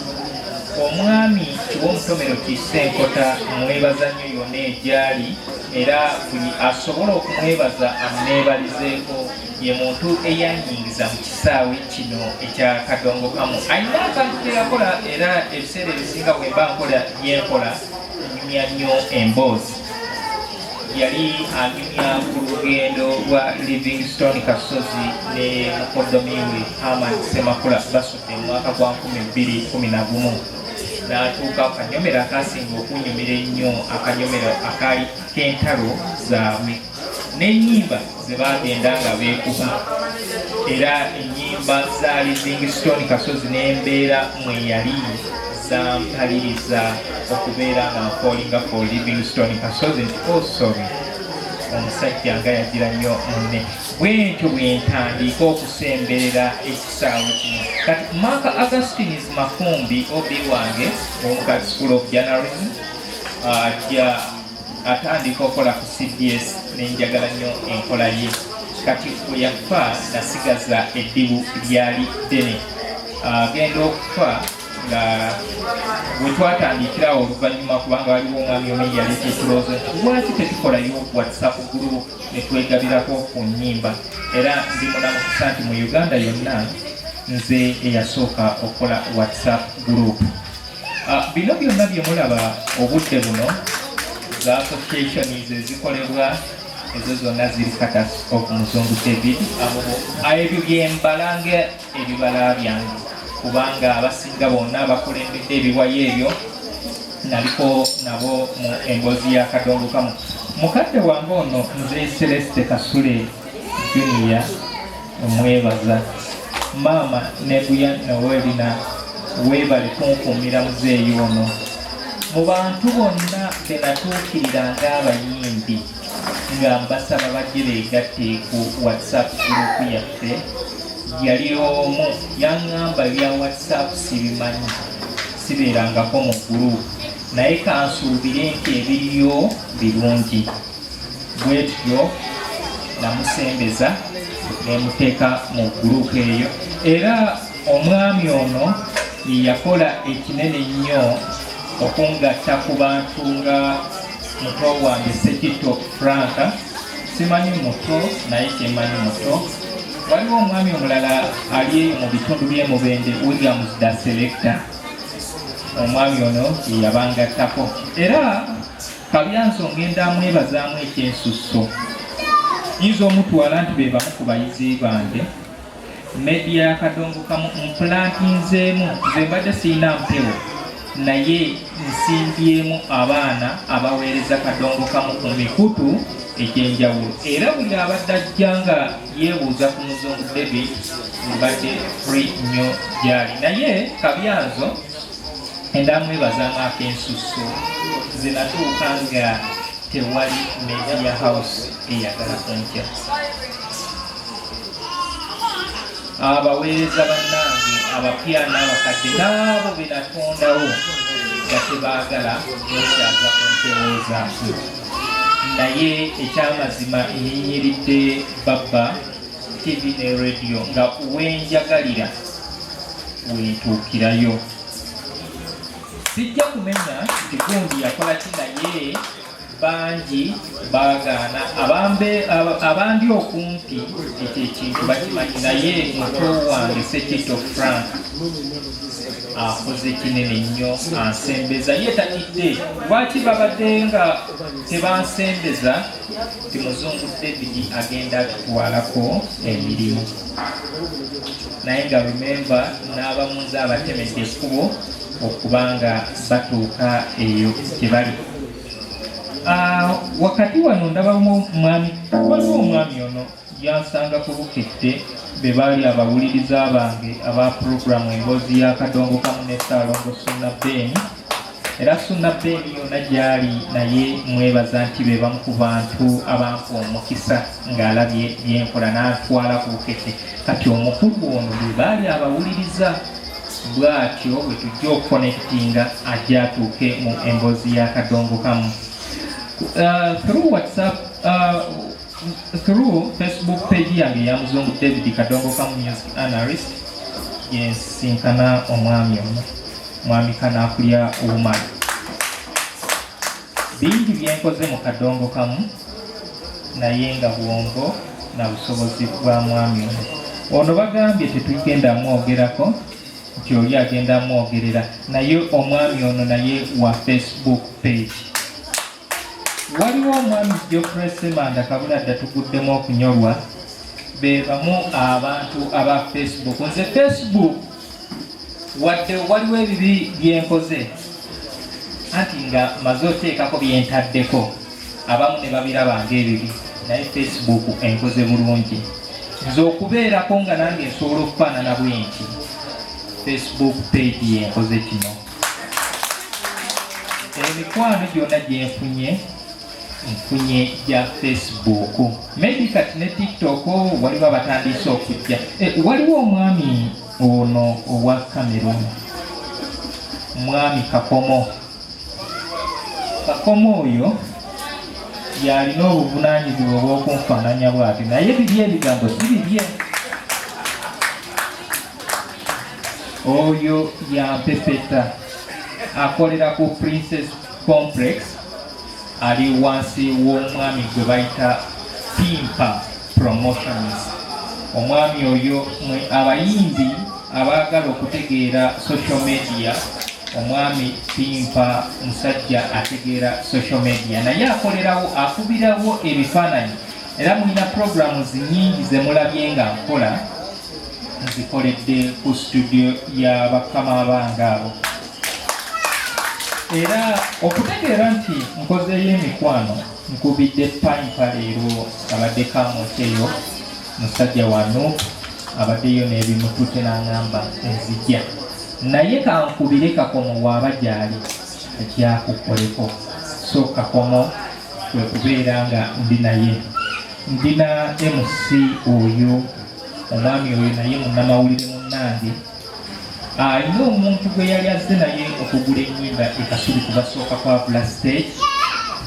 Omwami kiw'omutomero Kisenkota mwebaza nnyo yonna egyali era buli asobola okumwebaza amuneebalizeeko ye muntu eyanyingiza mu kisaawe kino ekya Kadongokamu. Alina akantu keyakola era ebiseera ebisinga bwe mba nkola byenkola nyumya nnyo emboozi. Yali anyumya ku lugendo lwa Livingstone Kasozi ne mukoddomi we Hamad Semakula basudde mu mwaka gwa 2011. N'atuuka akanyomero akasinga okunyumira ennyo, akanyomero akaali k'entalo zaabwe n'ennyimba ze bagenda nga beekuba. Era ennyimba za Livingstone Kasozi n'embeera mwe yali zampaliriza okubeera nga nkolinga for Livingstone Kasozi nti sorry omusajja nga yagira nnyo munne. Bwentyo bwe ntandika okusemberera ekisaawe kino. Kati Mark Augustines Mafumbi obi wange Womukat School of Journalism ajja atandika okukola ku CBS nenjagala nnyo enkola ye. Kati bwe yafa nasigaza eddibu lyali ddene. Agenda okufa nga bwe twatandikirawo oluvannyuma kubanga waliwo omwami omu yaleeta ekirowoozo nti lwaki tetukolayo whatsapp group ne twegabirako ku nnyimba era ndi munamukusa nti mu uganda yonna nze eyasooka okukola whatsapp group. Bino byonna bye mulaba obudde buno za associations ezikolebwa ezo zonna ziri Katas of Muzungu David ebyo byembalanga ebibala byange kubanga abasinga bonna bakulembedde ebiwayo ebyo naliko nabo mu emboozi ya Kadongokamu. Mukadde wange ono nze Celeste Kasule Junior omwebaza maama nebuya nowelina weebale kunkuumira muzeeyi ono mu bantu bonna be natuukirira ng'abayimbi nga mbasaba bajje beegatte ku whatsapp group yaffe yali omu yaŋŋamba bya whatsapp sibimanyi sibeerangako mu group naye kansuubire nti ebiriyo birungi bwe tutyo namusembeza nemuteeka mu group eyo era omwami ono yakola ekinene nnyo okungatta ku bantu nga muto wange Sekito Franka simanyi muto naye kyemanyi muto. Waliwo omwami omulala ali mu bitundu by'emubende Williams da Selector omwami ono yabangattako era kabyanso ngenda mwebazaamu ekyensusso yinza omutwala nti be bamu ku bayizi bange media ya Kadongokamu mplantinzeemu nze mbadde siina mpewo naye nsimbyemu abaana abaweereza Kadongokamu ku mikutu egyenjawulo era buli abadde ajja nga yeebuuza ku Muzungu David mbadde free nnyo gyali naye kabyanzo endamwebazaamu ak'ensusso zinatuuka nga tewali media house eyagala kuntya. Abaweereza bannange abapya n'abakadde n'abo be natondawo nga tebaagala nekyaza ku mpewo zaabwe naye ekyamazima nnyinyiridde Baba TV ne radio nga wenjagalira wentuukirayo. Sijja kumenya nti gundi yakola ki naye bangi baagaana abandi okumpi ekyo ekintu bakimanyi naye muto wange Sekito Frank akoze kinene nnyo ansembeza ye takidde lwaki babadde nga tebansembeza ti Muzungu David agenda atutwalako emirimu naye nga remember n'abamunzi abatemedde ekkubo okubanga batuuka eyo gyebali. Wakati wano ndabamu mwami waliwo omwami ono yansanga ku Bukette be baali abawuliriza bange aba puroguramu emboozi ya Kadongokamu ne Ssaalongo Suna Ben era Suna Ben yonna gyali naye mwebaza nti be bamu ku bantu abampa omukisa ng'alabye byenkola n'atwala ku Bukette kati omukulu ono be baali abawuliriza bw'atyo bwe tujja okukonektinga ajja atuuke mu emboozi ya Kadongokamu. Through WhatsApp, through Facebook page yange ya Muzungu David Kadongokamu Music Analyst yensinkana omwami ono mwami kanakulya umali bingi byenkoze mu Kadongokamu naye nga bwongo na busobozi bwa mwami ono bagambye tetugenda mwogerako nti oli agenda mwogerera naye omwami ono naye wa Facebook page. Waliwo omwami Geoffrey Semanda kabula dda tuguddemu okunyolwa be bamu abantu aba Facebook. Nze Facebook wadde waliwo ebibi byenkoze anti nga maze oteekako byentaddeko abamu ne babiraba ng'ebibi naye Facebook enkoze bulungi nze okubeerako nga nange nsobola okufaanana bwenti Facebook page yenkoze kino. Emikwano gyonna gyenfunye nfunye gya Facebook maybe kati ne TikTok waliwo abatandise okujja. Waliwo omwami ono owa Cameroon mwami Kakomo oyo yalina obuvunaanyizibwa obw'okunfaananya bw'ati naye biri ebigambo si bibye oyo yampepeta akolera ku Princess Complex ali wansi w'omwami gwe bayita Pimpa Promotions. Omwami oyo abayimbi abaagala okutegeera social media, omwami Pimpa musajja ategeera social media, naye akolerawo akubirawo ebifaananyi era mulina programs nyingi ze mulabye nga nkola nzikoledde ku studio ya bakama bange abo. Era okutegeera nti nkozeeyo emikwano nkubidde Pimpa leero abadde kamoteyo musajja wano abaddeyo n'ebimutute n'angamba nzija naye kankubire Kakomo waaba gyali ekyakukoleko. So Kakomo kwe kubeera nga ndi naye, ndina MC oyo omwami oyo naye munnamawulire munnange alina omuntu gwe yali azze naye okugula ennyimba e Kasubi ku Basookakwavula stage.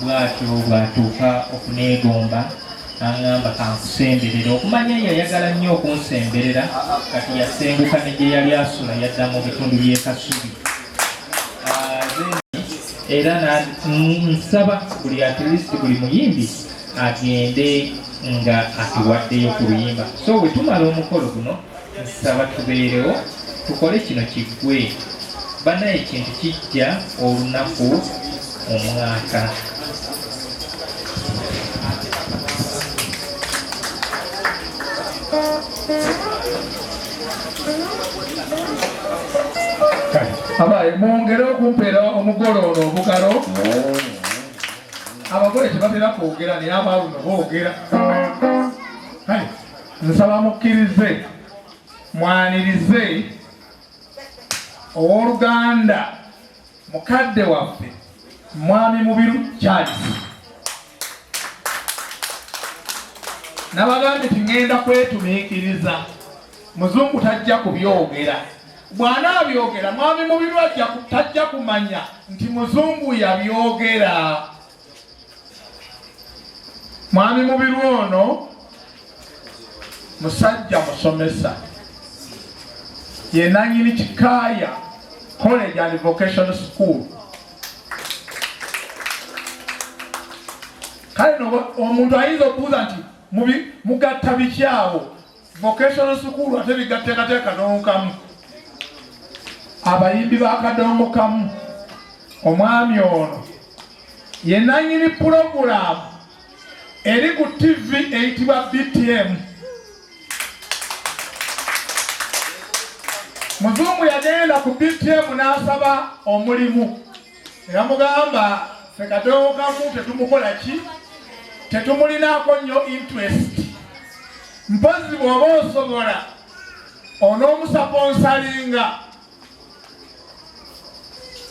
Bw'atyo bw'atuuka okuneegomba n'angamba kankusemberera, okumanya yayagala nnyo okunsemberera kati yasenguka ne gye yali asula yadda mu bitundu by'e Kasubi. Era nsaba buli atleast buli muyimbi agende nga atuwaddeyo ku luyimba. So bwe tumala omukolo guno nsaba tubeerewo tukole kino kiggwe banaye ekintu kijja olunaku omwaka. Abaye mwongere okumpeera omugolo ono obugalo. Abagole tebatera kwogera naye abaaluno boogera. Nsaba mukkirize mwanirize owooluganda mukadde waffe mwami Mubiru Charles. Nabagambye tingenda kwetumiikiriza, Muzungu tajja kubyogera. Bw'anaabyogera mwami Mubiru tajja kumanya nti Muzungu yabyogera. Mwami Mubiru ono musajja musomesa, ye nannyini Kikaaya College and Vocational School. Kale no omuntu ayinza okubuuza nti mugatta bikyawo vocational school ate bigatteekateeka Kadongokamu. Abayimbi ba Kadongokamu, omwami ono ye nannyini program eri ku TV eyitibwa BTM. Muzungu yagenda ku BTM n'asaba omulimu, yamugamba ffe Kadongokamu tetumukola ki, tetumulinaako nnyo interest, mpozi bw'oba osobola onoomusaponsalinga.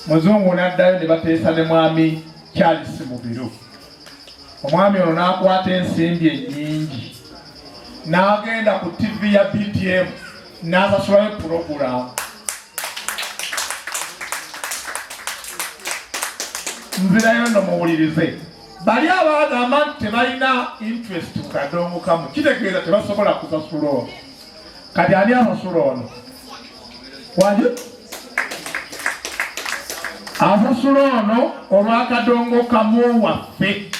Muzungu n'addayo ne bateesa ne mwami Charles Mubiru. Omwami ono n'akwata ensimbi ennyingi n'agenda ku TV ya BTM n'asasulayo puroguramu. Nzirayo nno muwulirize, bali abagamba nti tebalina interest ku Kadongokamu kitegeeza tebasobola kusasula ono. Kati ani asasula ono? Wali asasula ono olwa Kadongokamu waffe.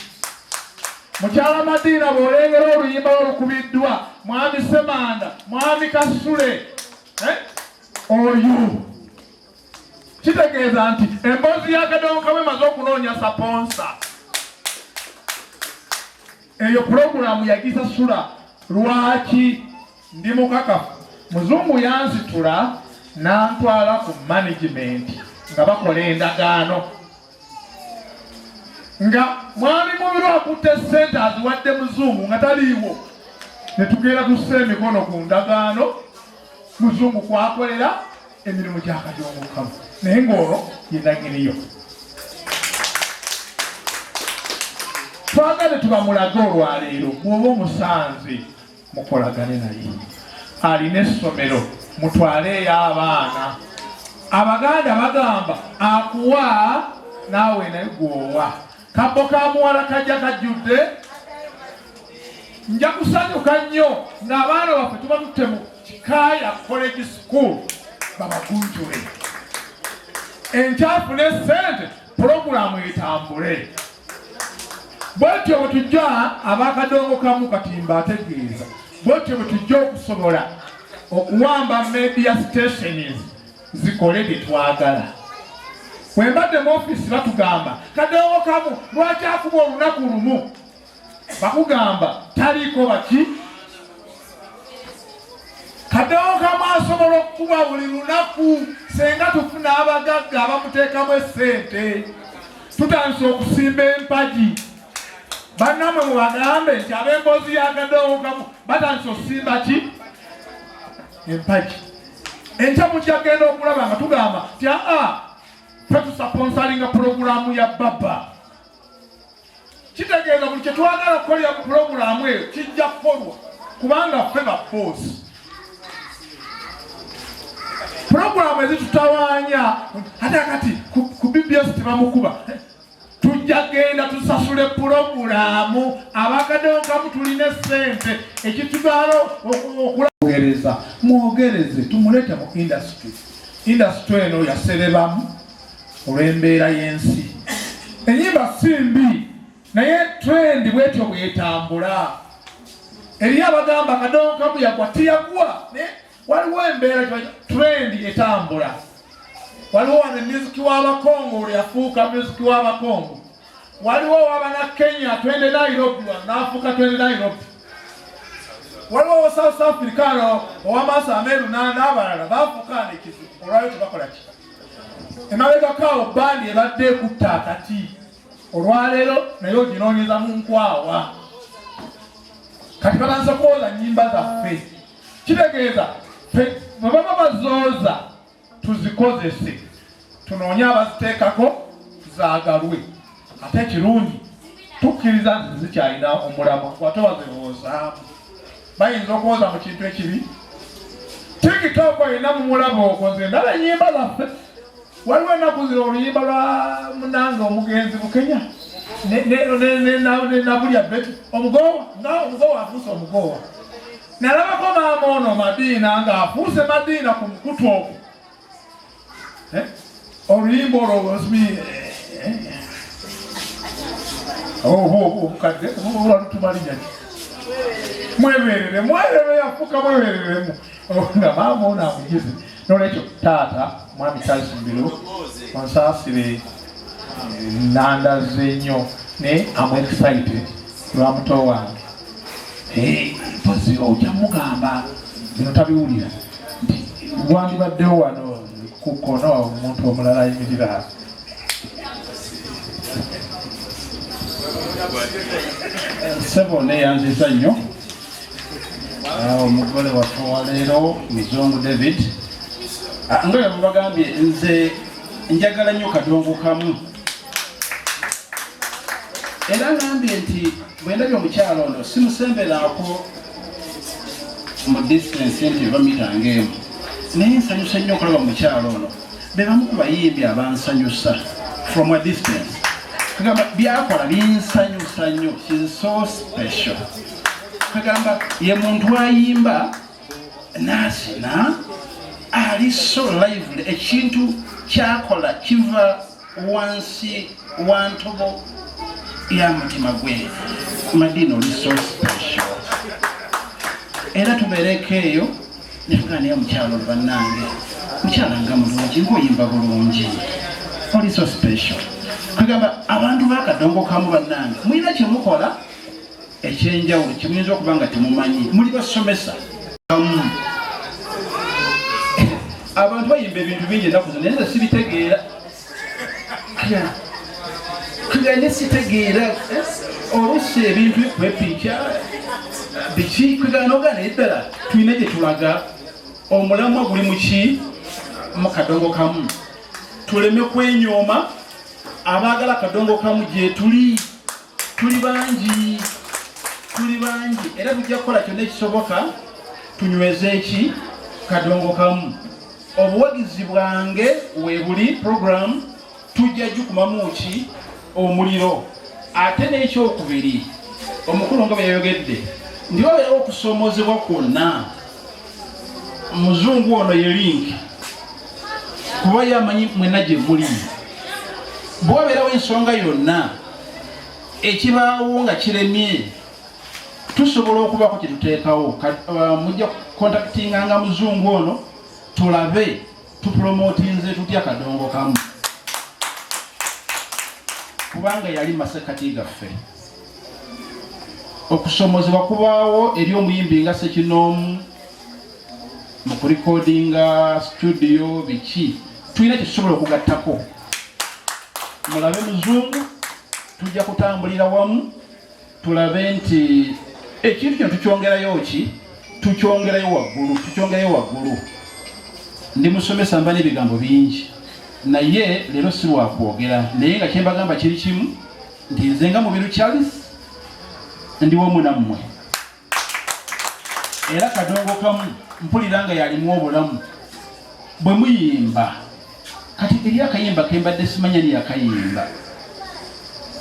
Mukyala Madiina bw'olengera oluyimba olukubiddwa mwami Semanda, mwami Kasule, oyo kitegeeza nti emboozi ya Kadongokamu emaze okunoonya saponsa. Eyo puroguramu yagisasula. Lwaki? Ndi mukakafu. Muzungu yanzitula n'antwala ku management nga bakola endagaano. Nga mwami Mubiru akutte ssente aziwadde Muzungu nga taliiwo. Ne tugenda tussa emikono ku ndagaano, Muzungu kwakolera emirimu gya Kadongokamu. Naye ng'olwo ye nagiriyo. Twagale tubamulage olwaleero, bw'oba omusanze mukolagane naye. Alina essomero, mutwaleeyo abaana. Abaganda bagamba akuwa naawe naye gwowa. Kabbo ka muwala kajja kajjudde. Nja kusanyuka nnyo ng'abaana baffe tuba tutte mu Kikaaya College School babagunjule enkyafu n'essente pulogulaamu etambule bwetyo bwe tujja abakadongokamu katimba ategeeza bwetyo bwe tujja okusobola okuwamba media stations zikole bye twagala bwe mbadde mu ofiisi batugamba kadongokamu lwaki akuba olunaku lumu bakugamba taliiko baki Kadongokamu asobola okukuba buli lunaku senga tufuna abagagga abamuteekamu essente tutandise okusimba empagi bannamwe mubagambe nti ab'emboozi ya Kadongokamu batandise okusimba ki empagi enkya mujja genda okulaba nga tugamba nti ffe tusaponsalinga pulogulaamu ya baba kitegeeza buli kyetwagala okukolera mu pulogulaamu eyo kijja kukolwa kubanga ffe baboozi pulogulaamu ezitutawaanya ate kati ku BBS tebamukuba tujja genda tusasule pulogulaamu abakadongokamu tulina essente ekitugaala okulagereza mwogereze tumulete mu industry eno yaserebamu olw'embeera y'ensi ennyimba si mbi naye trendi bwetyo bwetambula eri abagamba Kadongokamu yagwa tiyagwa waliwo embeera trendi etambula waliwo wano emiziki w'abakongo olwo yafuuka muziki w'abakongo waliwo wabana Kenya twende Nairobi n'afuuka twende Nairobi waliwo South Africa owamasa Ameru n'abalala bafuuka nekizibu olwayo tebakola ki emabegakaawo bandi ebadde ekutta akati olwaleero naye oginoonyeza mu nkwawa kati balanze kwoza nnyimba zaffe kitegeeza bwe baba bazooza tuzikozese tunoonye abaziteekako zaagalwe ate ekirungi tukkiriza nti zikyalina omulamwa wate wazirowoozaamu bayinza okwoza mu kintu ekibi TikTok erina mu mulabo okwo nze ndaba ennyimba zaffe waliwo ennaku zino oluyimba lwa munange omugenzi Bukenya nabulya beti omugowa nga omugowa afuuse omugowa nalabako maama ono Madiina ng'afuuse Madiina ku mukutu ogwo oluyimba olwo osmi obukadde olwalutumalinya mweberere yafuuka mwebereremu nga maama ono amugize nolwekyo taata mwami Kasubi onsaasire nandaze nnyo ne amu excited lwa muto wange mpozi ojja mugamba bino tabiwulira nti gwandibaddewo wano kukono omuntu omulala ayimirira sebo neyanziza nnyo omugole waffe waleero Muzungu David nga yamubagambye nze njagala nnyo Kadongokamu era ngambye nti bwendabye omukyalo ono simusemberaako mu distance nti bamita ng'emu naye nsanyusa nnyo okulaba omukyalo ono be bamu ku bayimbi abansanyusa from a distance kagamba byakola binsanyusa nnyo she's so special kagamba ye muntu ayimba n'asina ali so lively ekintu kyakola kiva wansi wantobo ya mutima gwe Madiina oli so special era tubeereko eyo netugaa ya mukyalo bannange mukyala nga mulungi ng'oyimba bulungi oli so special kagamba abantu ba Kadongokamu bannange mulina kyemukola ekyenjawulo kimuyinza okuba nga temumanyi muli basomesa abantu bayimba ebintu bingi ennaku zino naye sibitegeera kugane sitegeera oluusi ebintu ekwepiikya biki kugana ogana eddala tulina gye tulaga omulamwa guli muki mu Kadongokamu tuleme kwenyooma abaagala Kadongokamu gye tuli bangi era tujja kukola kyonna ekisoboka tunyweze eki Kadongokamu obuwagizi bwange weebuli program tujja jukumamu ki omuliro ate n'ekyokubiri omukulu nga bwe yayogedde ndiwabeerawo okusoomozebwa kwonna Muzungu ono ye link kuba yamanyi mwena gye muli bw'obeerawo ensonga yonna ekibaawo nga kiremye tusobola okubaako kye tuteekawo mujja kontaktinganga muzungu ono tulabe tupromotinze tutya Kadongokamu kubanga yali masekati gaffe okusomozebwa kubaawo eri omuyimbi nga Sekinoomu mu kurikodinga studio biki tulina kyetusobola okugattako mulabe muzungu tujja kutambulira wamu tulabe nti ekintu kino tukyongerayo ki tukyongerayo waggulu ndi musomesa mba n'ebigambo bingi naye leero si lwakwogera naye nga kyembagamba kiri kimu nti nze nga Mubiru Charles ndi wamu nammwe era Kadongokamu mpulira nga yalimu obulamu bwe muyimba kati eri akayimba kembadde simanya ni akayimba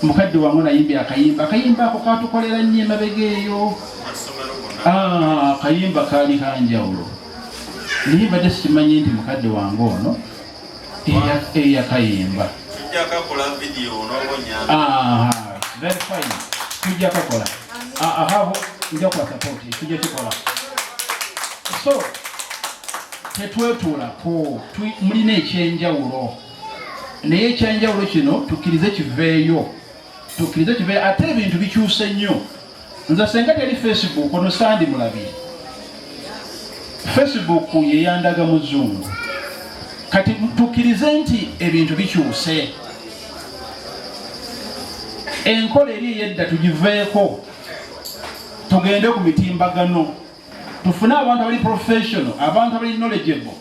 mukadde wangu nayimbye akayimba ako katukolera nnyo emabega eyo akayimba kaali kanjawulo naye mbadde simanyi nti mukadde wange ono eyakayimba very fine tujja kakola ahabo nja kwa support tujja kikola so tetwetuulako mulina ekyenjawulo naye ekyenjawulo kino tukkirize kiveeyo ate ebintu bikyuse nnyo nze senga teri Facebook ono sandi mulabire Facebook yeyandaga muzungu kati tukkirize nti ebintu bikyuse enkola eri eyedda tugiveeko tugende ku mitimbagano tufune abantu abali professional abantu abali knowledgeable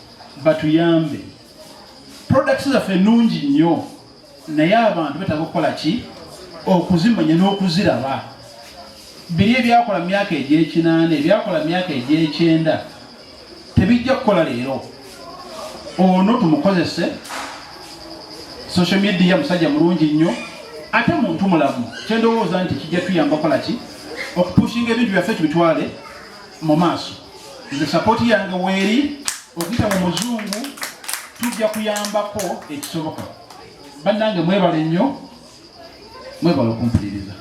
batuyambe products zaffe nnungi nnyo naye abantu betaaga okukola ki okuzimanya n'okuziraba biri ebyakola mu myaka egy'ekinaana ebyakola mu myaka egy'ekyenda tebijja kukola leero ono tumukozese social media musajja mulungi nnyo ate muntu mulamu kyendowooza nti kijja tuyamba kola ki okupushinga ebintu byaffe tubitwale mu maaso nze sapooti yange weeri okuyita mu muzungu tujja kuyambako ekisoboka bannange mwebale nnyo mwebale okumpuliriza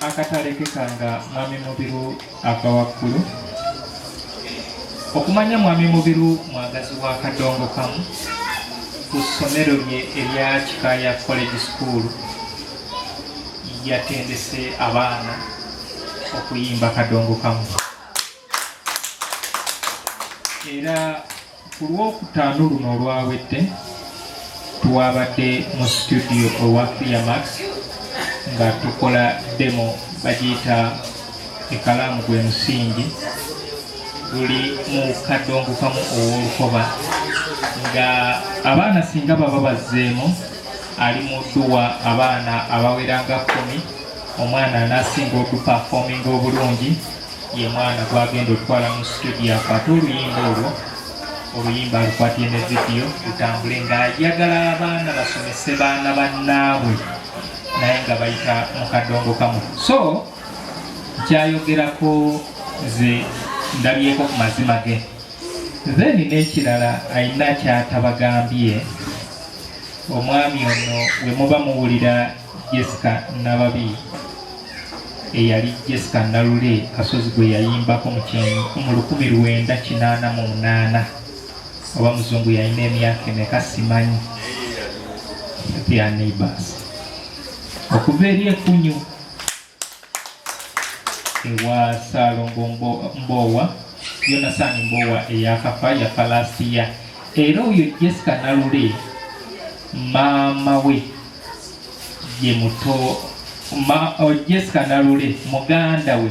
akatale kekanga mwami Mubiru akawaggulu okumanya mwami Mubiru mwagazi wa Kadongokamu ku ssomero lye erya Kikaya College School yatendese abaana okuyimba Kadongokamu era ku lwokutaano luno olwawedde tuwabadde mu studio owa Max nga tukola demo bagiyita ekalaamu gwe musingi guli mu Kadongokamu ow'olukoba nga abaana singa baba bazzeemu ali mu dduwa abaana abaweranga 10 omwana anasinga okupafominga obulungi ye mwana gwagenda otwala mu studio akwate oluyimba olwo oluyimba alukwatye ne vidiyo lutambule ng'ayagala abaana basomese baana bannaabwe naye nga bayita mu Kadongokamu so kyayogerako ze ndabyeko ku mazima ge then n'ekirala ayina kyatabagambye omwami ono we muba muwulira Jessica Nababi eyali Jessica Nalule Kasozi gwe yayimbako mu 1988 oba muzungu yalina emyaka emeka simanyi ya neighbors okuva eri ekunyu ewa Salongo Mbowa Yonasani Mbowa eyakafa yafa last year era oyo Jessica Nalule mama we ye muto Jessica Nalule muganda we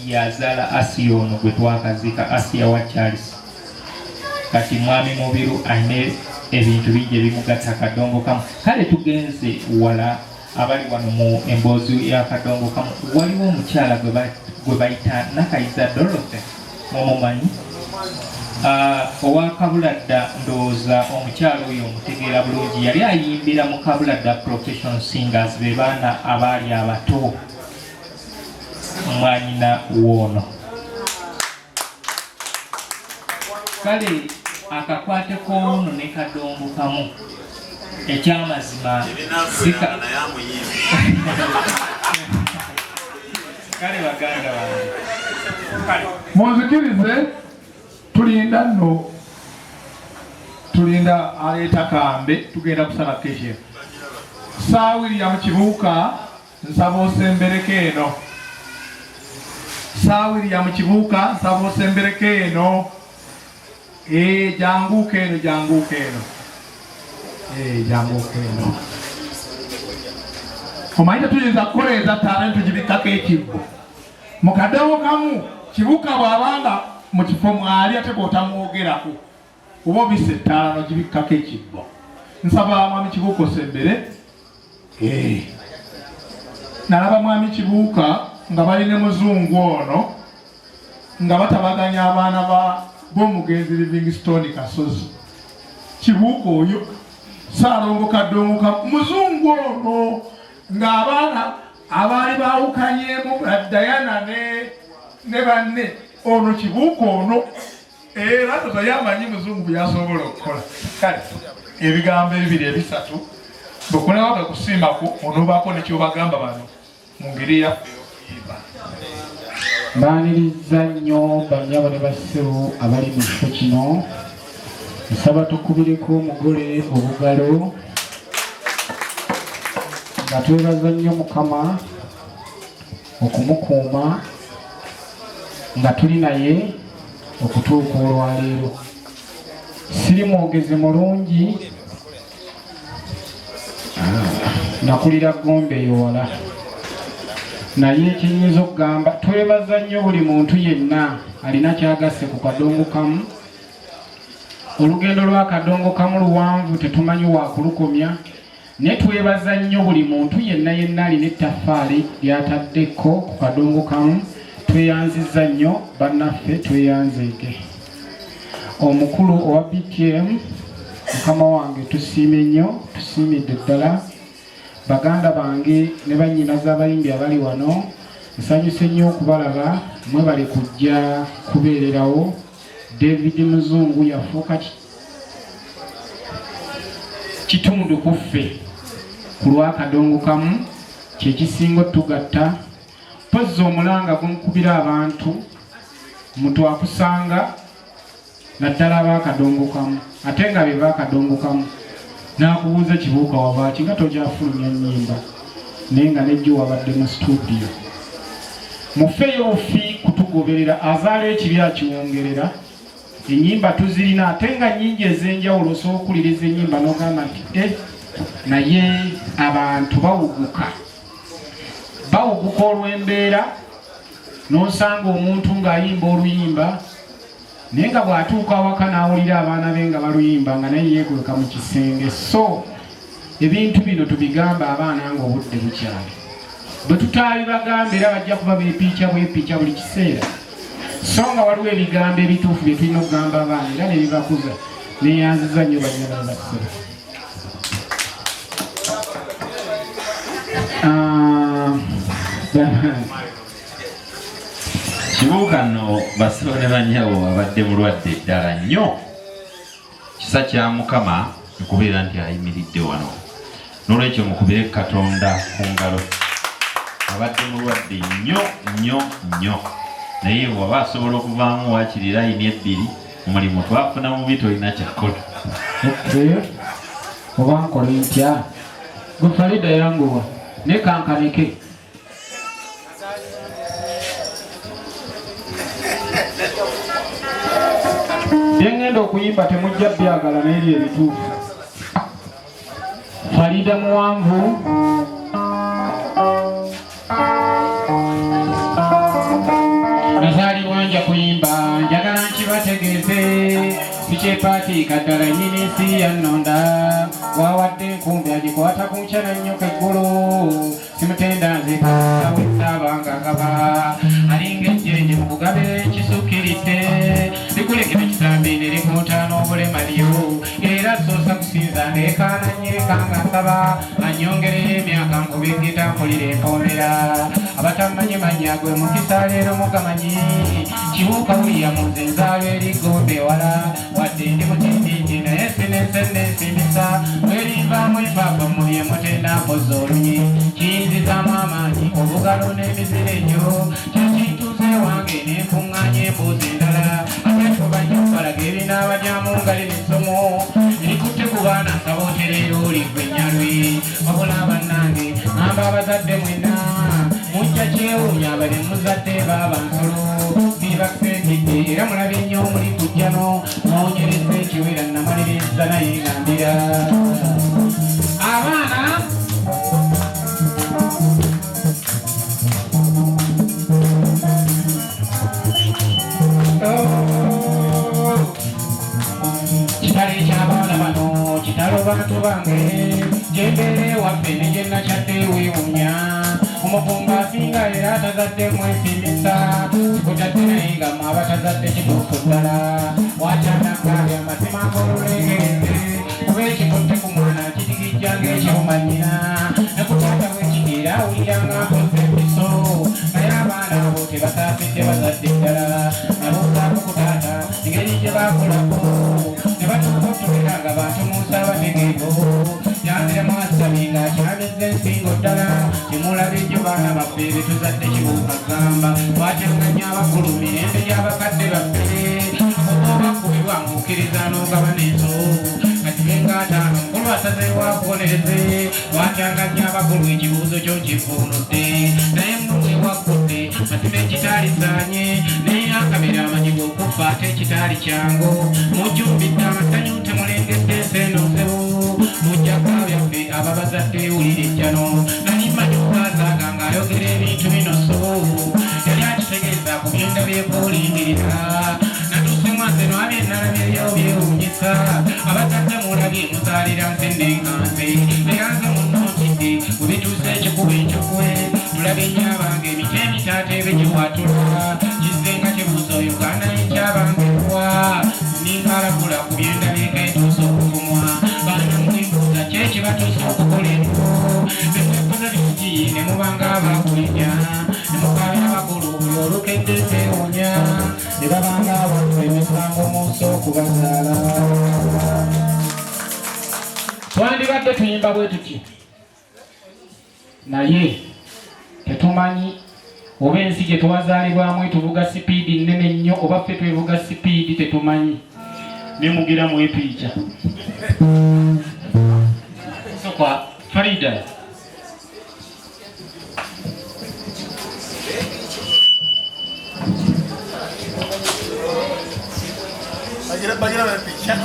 yazala Asia ono gwe twakazika Asia wa Charles kati mwami Mubiru ayine ebintu bijje bimugatta Kadongokamu kale tugenze wala abali wano mu emboozi ya Kadongokamu waliwo omukyala gwe bayita Nakayiza Dorothy mumumanyi owa Kabuladda ndowooza omukyala oyo omutegeera bulungi yali ayimbira mu Kabuladda professional singers be baana abaali abato mwanyina woono kale akakwateko ono ne Kadongokamu ekyamazima kale baganda bange munzikirize tulinda aleeta kambe tugenda kusala keshe saawirya mu kibuuka nsaba osembereko eno saawirya mu kibuuka nsaba osembereko eno janguuka eno janguuka eno janguuka eno omanyi tetuyinza kukoleeza ttaala nitugibikkako ekibbo mu Kadongokamu kibuuka bw'abanga mu kifo mwali ate bw'otamwogerako oba obisa ettaala nogibikkako ekibbo nsaba mwami kibuuka osembere nalaba mwami kibuuka nga bali ne Muzungu ono nga batabaganya abaana b'omugenzi Livingstone Kasozi kibuuka oyo Saalongo Kadongokamu Muzungu ono ng'abaana abaali baawukanyemu Dayana ne banne ono kibuuka ono era totayamanyi Muzungu byasobola okukola kale ebigambo ebibiri ebisatu bwekunewaga kusiimaku onobaako nekyobagamba bano mu ngeri yaffe ey'okuyimba. Mbaaniriza nnyo bannyabo ne bassebo abali mu kifo kino nsaba tukubireko omugole obugalo nga twebaza nnyo Mukama okumukuuma nga tuli naye okutuuka olwaleero. Siri mwogezi mulungi nakulira Gombe ey'owala naye ekinyinza okugamba twebaza nnyo buli muntu yenna alina kyagasse ku Kadongokamu. Olugendo lwa Kadongokamu luwanvu tetumanyi wakulukomya naye twebaza nnyo buli muntu yenna alina ettaffaali lyataddeko ku Kadongokamu. Tweyanziza nnyo bannaffe tweyanzeege. Omukulu owa BTM Mukama wange tusiime nnyo tusiimidde ddala. Baganda bange ne bannyinaze abayimbi abali wano nsanyuse nnyo okubalaba mwe bali kujja kubeererawo. David Muzungu yafuuka kitundu ku ffe ku lwa Kadongokamu kyekisinga otugatta. Pozza omulanga gumukubira abantu mutwakusanga naddala aba Kadongokamu ate nga be ba Kadongokamu n'akubuuza kibuuka wabaaki nga tokyafulumya nnyimba naye nga nejjo wabadde mu studio. Mufeeyo ofi kutugoberera azaala ekibi akiwongerera. Ennyimba tuzirina ate nga nnyingi ez'enjawulo osobola okuwuliriza ennyimba n'ogamba nti naye abantu bawuguka olw'embeera n'osanga omuntu ng'ayimba oluyimba naye nga bw'atuuka awaka n'awulira abaana be nga baluyimba nga naye yeekweka mu kisenge. So ebintu bino tubigamba abaana nga obudde bukyali. Bwe tutaabibagamba era bajja kuba beepiica bwepiica buli kiseera. So nga waliwo ebigambo ebituufu bye tulina okugamba abaana era ne bibakuza. Neeyanziza nnyo banyana bassebo. Kibuuka nno bassebo ne bannyawo abadde mulwadde ddala nnyo. Kisa kya Mukama okubeera nti ayimiridde wano. N'olwekyo mukubire Katonda ku ngalo. Abadde mulwadde nnyo nnyo nnyo. Naye waba asobola okuvaamu waakiri layini ebbiri omulimu twafuna mubi tolina kyakola. Oba nkole ntya gwe Farida yanguwa ne kankanike. Byengenda okuyimba temujja byagala naye bye bituufu. Farida muwanvu nazaalibwa nja kuyimba njagala nkibategeeze sikyepaatiika ddala nnyini ensi yannonda wawadde enkumbi agikwata ku nkyala nnyo keggulu simutenda nzikawe saabanga ngaba alinga ejjenje mu kugabe ekisukkiridde likulekera ekisambi ne likuuta n'obulema lyo era soosa kusinza ndeekaana nyeekanga nsaba nyongerera emyaka nkubigita mpulira empomera abatamanyi manya gwe mukisa leero mugamanyi kibuuka wuliya mu nze nzaalo erigombe ewala wadde ndi mutindingi naye sinesenne nsimbisa bwerinvaamu epaapa mubye mutenda mpoza olunyi kiyinzizaamu amaanyi obugalo n'emizira egyo kyekintuuze wange nenkuŋŋaanya embuuzi endala atetubanyi okubalaga ebinaabajyamu nga lirisomo erikutte ku baana nsaba otereera oli gwennyalwi wabula bannange ŋamba abazadde mwena mujja kyewuunya bali muzadde baaba nsolo bibakendidde era mulabye nnyo muli kujjano noonyereza ekiwera namaliriza naye ngambira abaana kitalo ekyabaana bano kitalo bantu bange gyembeera ewaffe ne gye nakyadde weewuunya omufumba asinga era atazaddemu ensimbisa kikutadde naye nga mwaba tazadde kituufu ddala wakyanagali amazima ng'olulengereze kuba ekikutte ku mwana kitigijja ng'ekirumanyina ne ku taata bwekigira awuliranga nkoze empiso naye abaana abo tebasaafidde bazadde ddala nabuuzaako ku taata engeri gye baakolako ne batuuka okutuukira nga bantu mu nsaabategeeko yanziremu asabi ng'akyamizza ensingo ddala temulaba ejjo baana baffe betuzadde kibuuka gamba twatyanganya abakulu mirembe gy'abakadde baffe obakubibwa mukkiriza n'ogaba n'enso kati bengaataano mukulu asazeewo akubonereze twatyanganya abakulu ekibuuzo kyo nkifuunudde naye mmwe waggudde masima ekitaalisaanye naye akabera amanyigo okufa ate ekitaali kyangu mujjumbidde amasanyu temulengedde enseenosewo mujjako byaffe aba bazadde wulira ejjano nali mmanyi okazaaga ng'ayogera ebintu bino so yali akitegeeza ku byendabyeeko olindirira natuuse mwaseno abyennalabye byo byewuunyisa abazadde mulabye muzaalira nzenne nkanze eranze munnoontidde bwe bituuse ekikuba ekyokwe tulabye nnyabange emiti emitaata ebegiwatula kizenga kibuuza uganda ekyabangewa ninkalagula ku byendabyeeko etuuse okuvumwa banamwibuuza kyekibatuuse okukolerwa nemwekoza bingi ne mubanga abakulenya ne mukabya abakulu buli olukedde zeewunya ne babanga abantu emisango mu nsi okubazaala twandibadde tuyimba bwe tuti naye tetumanyi oba ensi gye twazaalibwamu etuvuga sipiidi nnene nnyo oba ffe twevuga sipiidi tetumanyi nemugira mu epiica sokwa Farida bagira la picha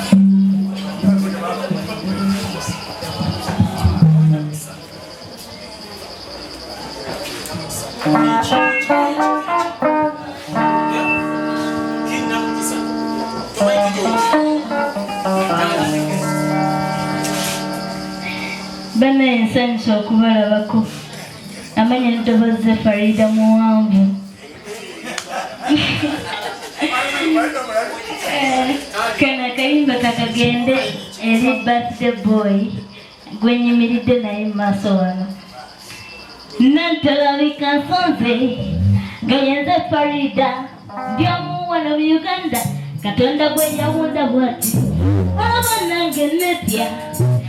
bana ensanyusa okubalabako amanya eddoboozi Farida muwanvu kano akayimba kakagende eri birthday boy gwenyimiridde naye mu maaso wano nantalabika nsonze nga yenze Farida ndi omu wano mu Uganda Katonda gwe yawunda bw'ati aba nange netya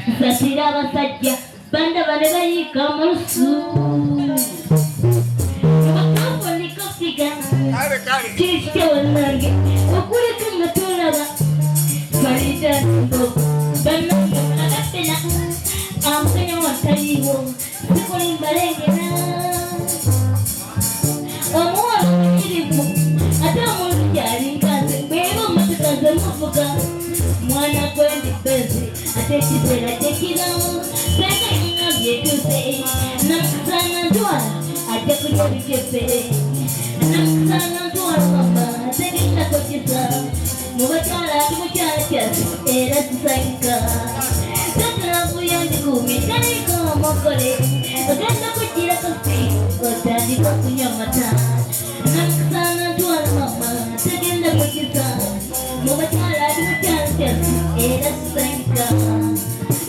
nsatira abasajja bandaba ne bayiika omulusu bakafonicofiga kiri kityawo nange okuleka nga tolaba Farida ndo bannange mulagappena amusenya wataliiwo sikulimbalengera omuwala omuyirivu ate omuntu gyalinkanze bweba omutukaze muvuga mwana gwendibeze ate ekiseera kyekiramu seka nyina byetuuse namukusanga ntwala ajja kulya bikyefere namukusanga ntwala mama tegindako kisa mubakyala ati mukyala kyase era kisanyika tatulavuyo ndikumye taliko omugole ogenda kugira kosi otandika kunywa mata namukusanga ntwala mama tegenda kukisa mubakyala ati mukyala kyase era kisanyika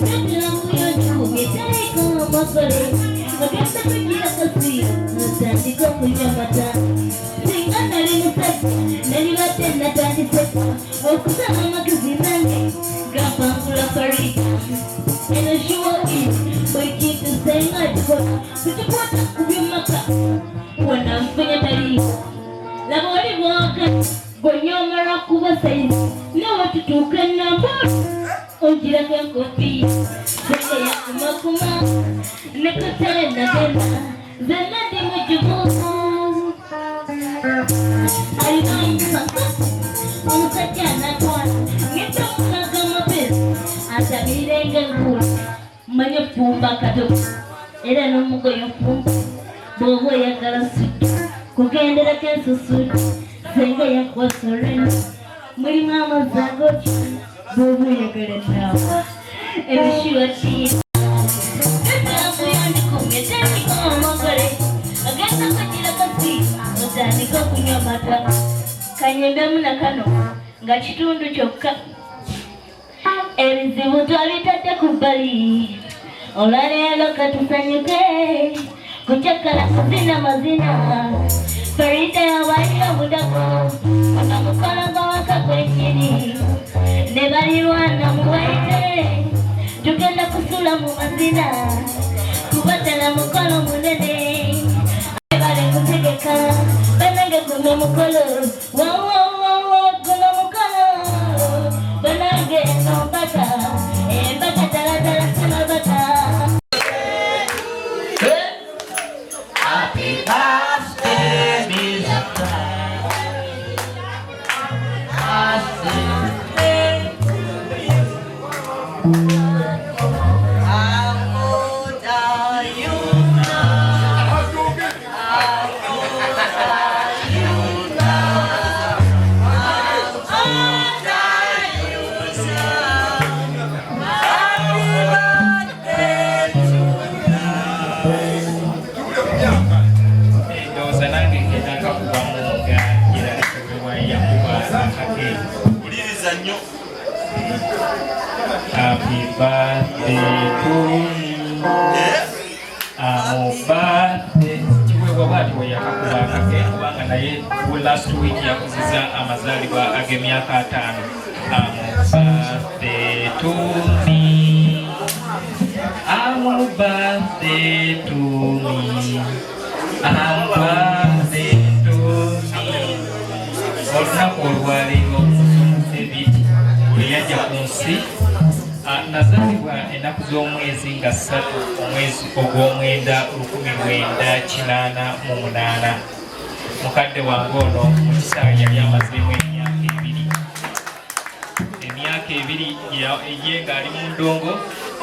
tatulavuyo ndikumye taliko umugore agenda kugira akazi natandika kunyamata singa nari musajja nari bate natandise okusaba amagezi nange gapangula farida eno shuwa buli kintu senga gikola kukikwata ku by'omumaka wanamfenya taliiko laba oli bwaka gonyomera kuba saizi nawe tutuuka enambolo ongiraga enkofiira senge yakumakuma ne katale nagenda zenna ndi mujumu alina omusaka omusajja anatwala ngenda mukaga amapesa atamirenga enkula manye fumba katoka era n'omugoyo fumba bw'oba oyagala sudde kugenderako ensusudde senga yakwasorena mulimu amazzi agotyo bw'oba oyagala enaawa ebishiwatiira ebyamuyandikumetandika omugole agenda kugira kasi otandika okunywa mata kanyembemu na kano nga kitundu kyokka ebizibu twabitadde ku bbali olwaleero katusanyuke kucakala kuzina mazina Farida yabaali obudako onamukolaga waka gwenyini ne balirwana muwaite tugenda kusula mu mazina kubatala mukolo munene bale kutegeka banange gume mukolo wawawawa guno mukolo banange nombaka embaka talatala simabaka Happy birthday, Mr. Happy birthday to me. Birthday. Chiwewa watu wayakakuba kake kubanga naye last week yakuziza amazalibwa ag'emyaka 5. Birthday to me. Birthday to me. Birthday to me. Olunaku olwaleero ebiti yajja ku nsi nazaalibwa ennaku z'omwezi nga 3 omwezi ogw'omwenda 1988 mukadde wange ono mu kiseera yali amazeemu emyaka 2 ye ng'ali mu ndongo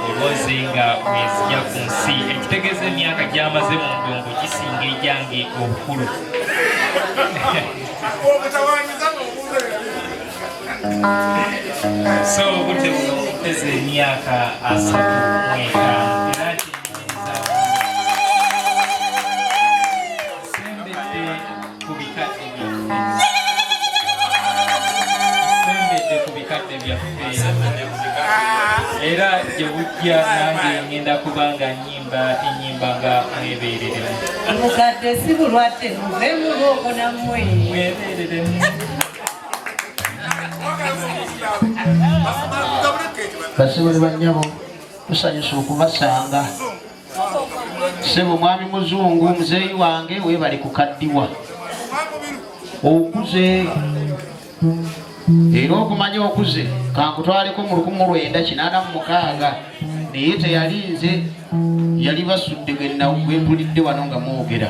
olwoze nga wezijja ku nsi ekitegeeza emyaka gy'amaze mu ndongo gisinga egyange obukulu so budde buno mpeze emyaka 35 era kinyumiriza sembedde ku bikadde byaffe era gye bujja nange ngenda kubanga ennyimba nga mwebeereremu mukadde si bulwadde muvemu lwoko nammwe mwebeereremu basibuli bannyabo tusanyusa okubasanga sebo mwami muzungu muzeeyi wange webali kukaddiwa okuze era okumanya okuze kankutwaleko mu 1986 naye teyalinze yali basudde gwempulidde wano nga mwogera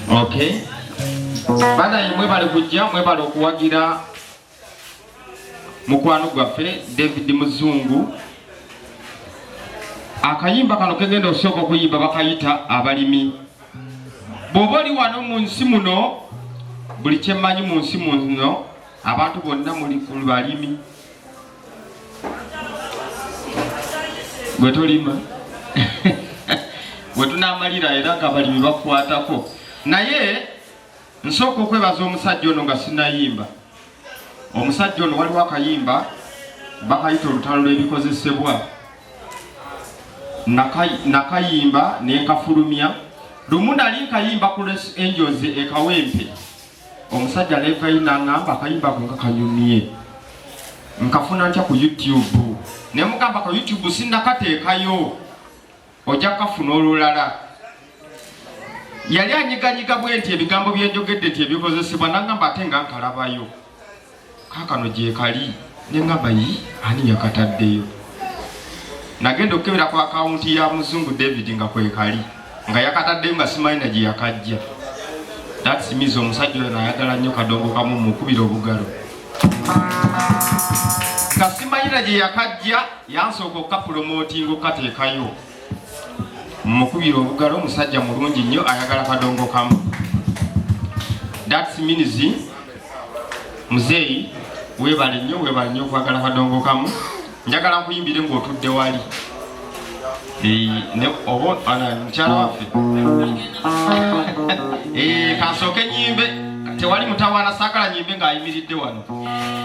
Okay. Bana mwebale kujja mwebale okuwagira mukwano gwaffe David Muzungu. Akayimba kano kegenda osooka okuyimba bakayita abalimi. Bw'oba oli wano mu nsi muno, buli kyemmanyi mu nsi muno, abantu bonna muli ku balimi. Bwe tolima bwe tunaamalira era ng'abalimi bakukwatako. Naye nsooka okwebaza omusajja ono nga sinayimba. Omusajja ono waliwo akayimba bakayita olutalo lw'ebikozesebwa nakayimba nenkafulumya lumu nali nkayimba ku Les Angels ekawempe omusajja levaina ngamba akayimba ko nga kanyumye nkafuna ntya ku YouTube nemugamba ku YouTube sinnakateekayo ojja kafuna olulala yali anyiganyiga bwe nti ebigambo byenjogedde nti ebikozesebwa nangamba ate nga nkalabayo kakano gye kali nengamba yi ani yakataddeyo nagenda okukebera ku akawunti ya Muzungu David nga kwekali nga yakataddeyo nga simanyi na gye yakajja datsimiza omusajja oyo nayagala nnyo Kadongokamu mukubira obugalo nga simanyi na gye yakajja yansooka okukapulomootinga okukateekayo mukubira obugalo omusajja mulungi nnyo ayagala Kadongokamu. That means muzeeyi weebale nnyo okwagala Kadongokamu. Njagala nkuyimbire ng'otudde wali mukyala waffe kansooke nyimbe tewali mutawaana saakala nyimbe ng'ayimiridde wano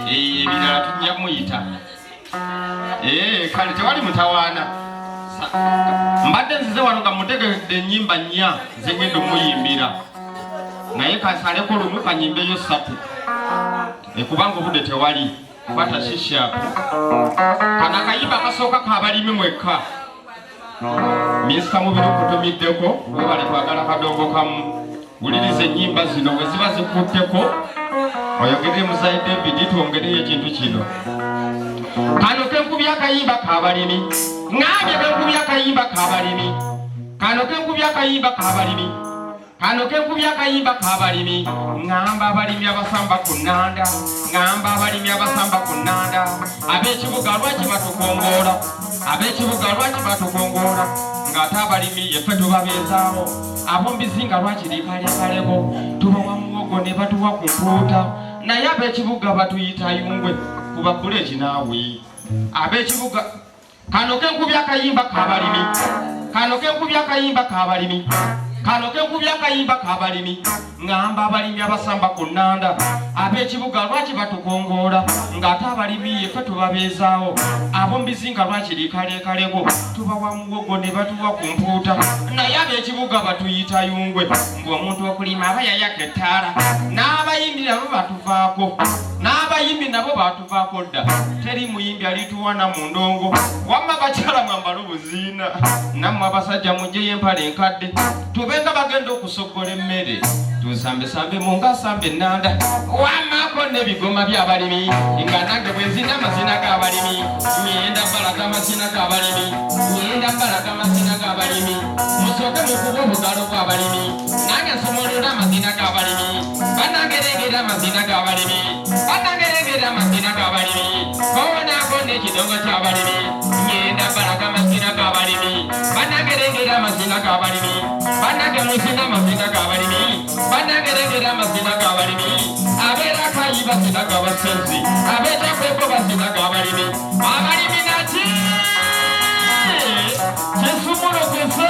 ebirala tujja muyita kale tewali mutawaana mbadde nzize wano nga mutegedde ennyimba nnya zengenda omuyimbira naye kasaleko lumu kanyimbeyo 3 kubanga obudde tewali kwata shishapu kana kayimba kasooka kabalimi mwekka minisita mubiri okutumiddeko webale kwagala Kadongokamu wuliriza ennyimba zino bwe ziba zikutteko oyogere muzayi David twongereyo ekintu kino kano kenkubya akayimba kabalimi ngambye kenkubya akayimba kabalimi kano kenkubya akayimba kabalimi kano kenkubya akayimba kabalimi ngamba abalimi abasamba ku nnanda ngamba abalimi abasamba ku nnanda ab'ekibuga lwaki batukongoola ab'ekibuga lwaki batukongoola ng'ate abalimi yeffe tubabeezaawo ab'ombizinga lwaki liikaleekaleko tubawa muwogo ne batuwa ku mpuuta naye ab'ekibuga batuyita yungwe kubagula ekinaawe ab'ekibuga kano kenkubya akayimba kabalimi kano kenkubya akayimba kabalimi kano kenkubya akayimba kabalimi ngamba abalimi abasamba ku nnanda ab'ekibuga lwaki batukongoola ng'ate abalimi yeffe tubabeezaawo ab'ombizinga lwaki liikaleekaleko tubawa muwogo ne batuwa ku mpuuta naye ab'ekibuga batuyita yungwe ng'omuntu okulima aba yayaka ettaala n'abayimbi nabo batuvaako n'abayimbi nabo batuvaako dda teri muyimbi alituwana mu ndongo wamma bakyala mwambala obuziina nammwe abasajja mugyeyo empale enkadde tubenga bagenda okusoggola emmere tusambesambe mu ngasambe ennanda wammaako n'ebigoma by'abalimi nga nange bwe nzina amazina g'abalimi nyenda mbalaga amazina g'abalimi nyenda mbalaga amazina g'abalimi musooke mukuba obugalo bw'abalimi nange nsomolola amazina g'abalimi banangerengera amazina g'abalimi banangerengera amazina g'abalimi boonaako n'ekidongo ky'abalimi nyenda mbalaga amazina g'abalimi banangerengera amazina g'abalimi banange musina amazina g'abalimi banangerengera amazina g'abalimi abeera akayi basina g'abasenzi abeetakweko basina g'abalimi abalimi naki kisumulokese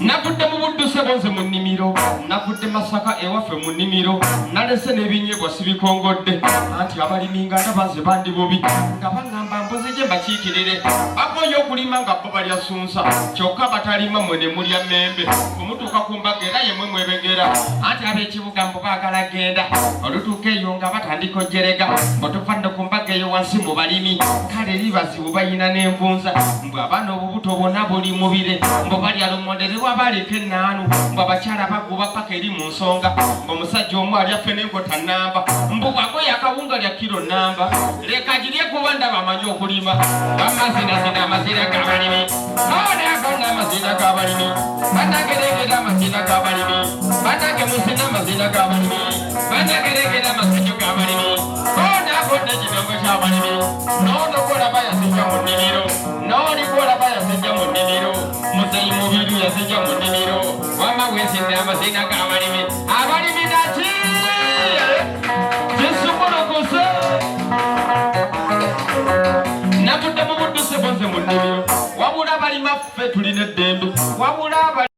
navudde mu budduse bonze mu nnimiro navudde Masaka ewaffe mu nnimiro nalese n'ebinyeebwa sibikongodde anti abalimi nga nabaze bandi bubi nga baŋŋamba mpozi gye mbakiikirire bakoye okulima nga bo balya sunsa kyokka batalima mwe ne mulya mmembe omutuuka ku mbaga era yemwe mwebegera anti ab'ekibuga mbu baagala genda olutuuka eyo nga batandika ojerega otuva nno ku mbaga eyo wansi mu balimi kale libazibu bayina n'envunza mbu abaana obubuto bwonna buli mubire mbu balya lumondere lwabaleka ennaanu mbu abakyala baguba paka eri mu nsonga mbu omusajja omu alyaffe n'enkota nnamba mbu bwagoya akawunga lya kiro nnamba leka girye kuba ndaba amanyi okulima bamazinazina amazina g'abalimi onaagonna amazina g'abalimi banageregera amazina g'abalimi banage musina amazina g'abalimi banageregera amazina g'abalimi onaagonna ekidongo ky'abalimi noonokola bayasijja mu nnimiro noolikola bayasijja mu nnimiro muzeyi mubiru yasijja mu nnimiro wama weesinne amazina g'abalimi abalimi naki kisumulokose natudde mu budduse bonze mu nnimiro wabula abalima ffe tulina eddembe wabula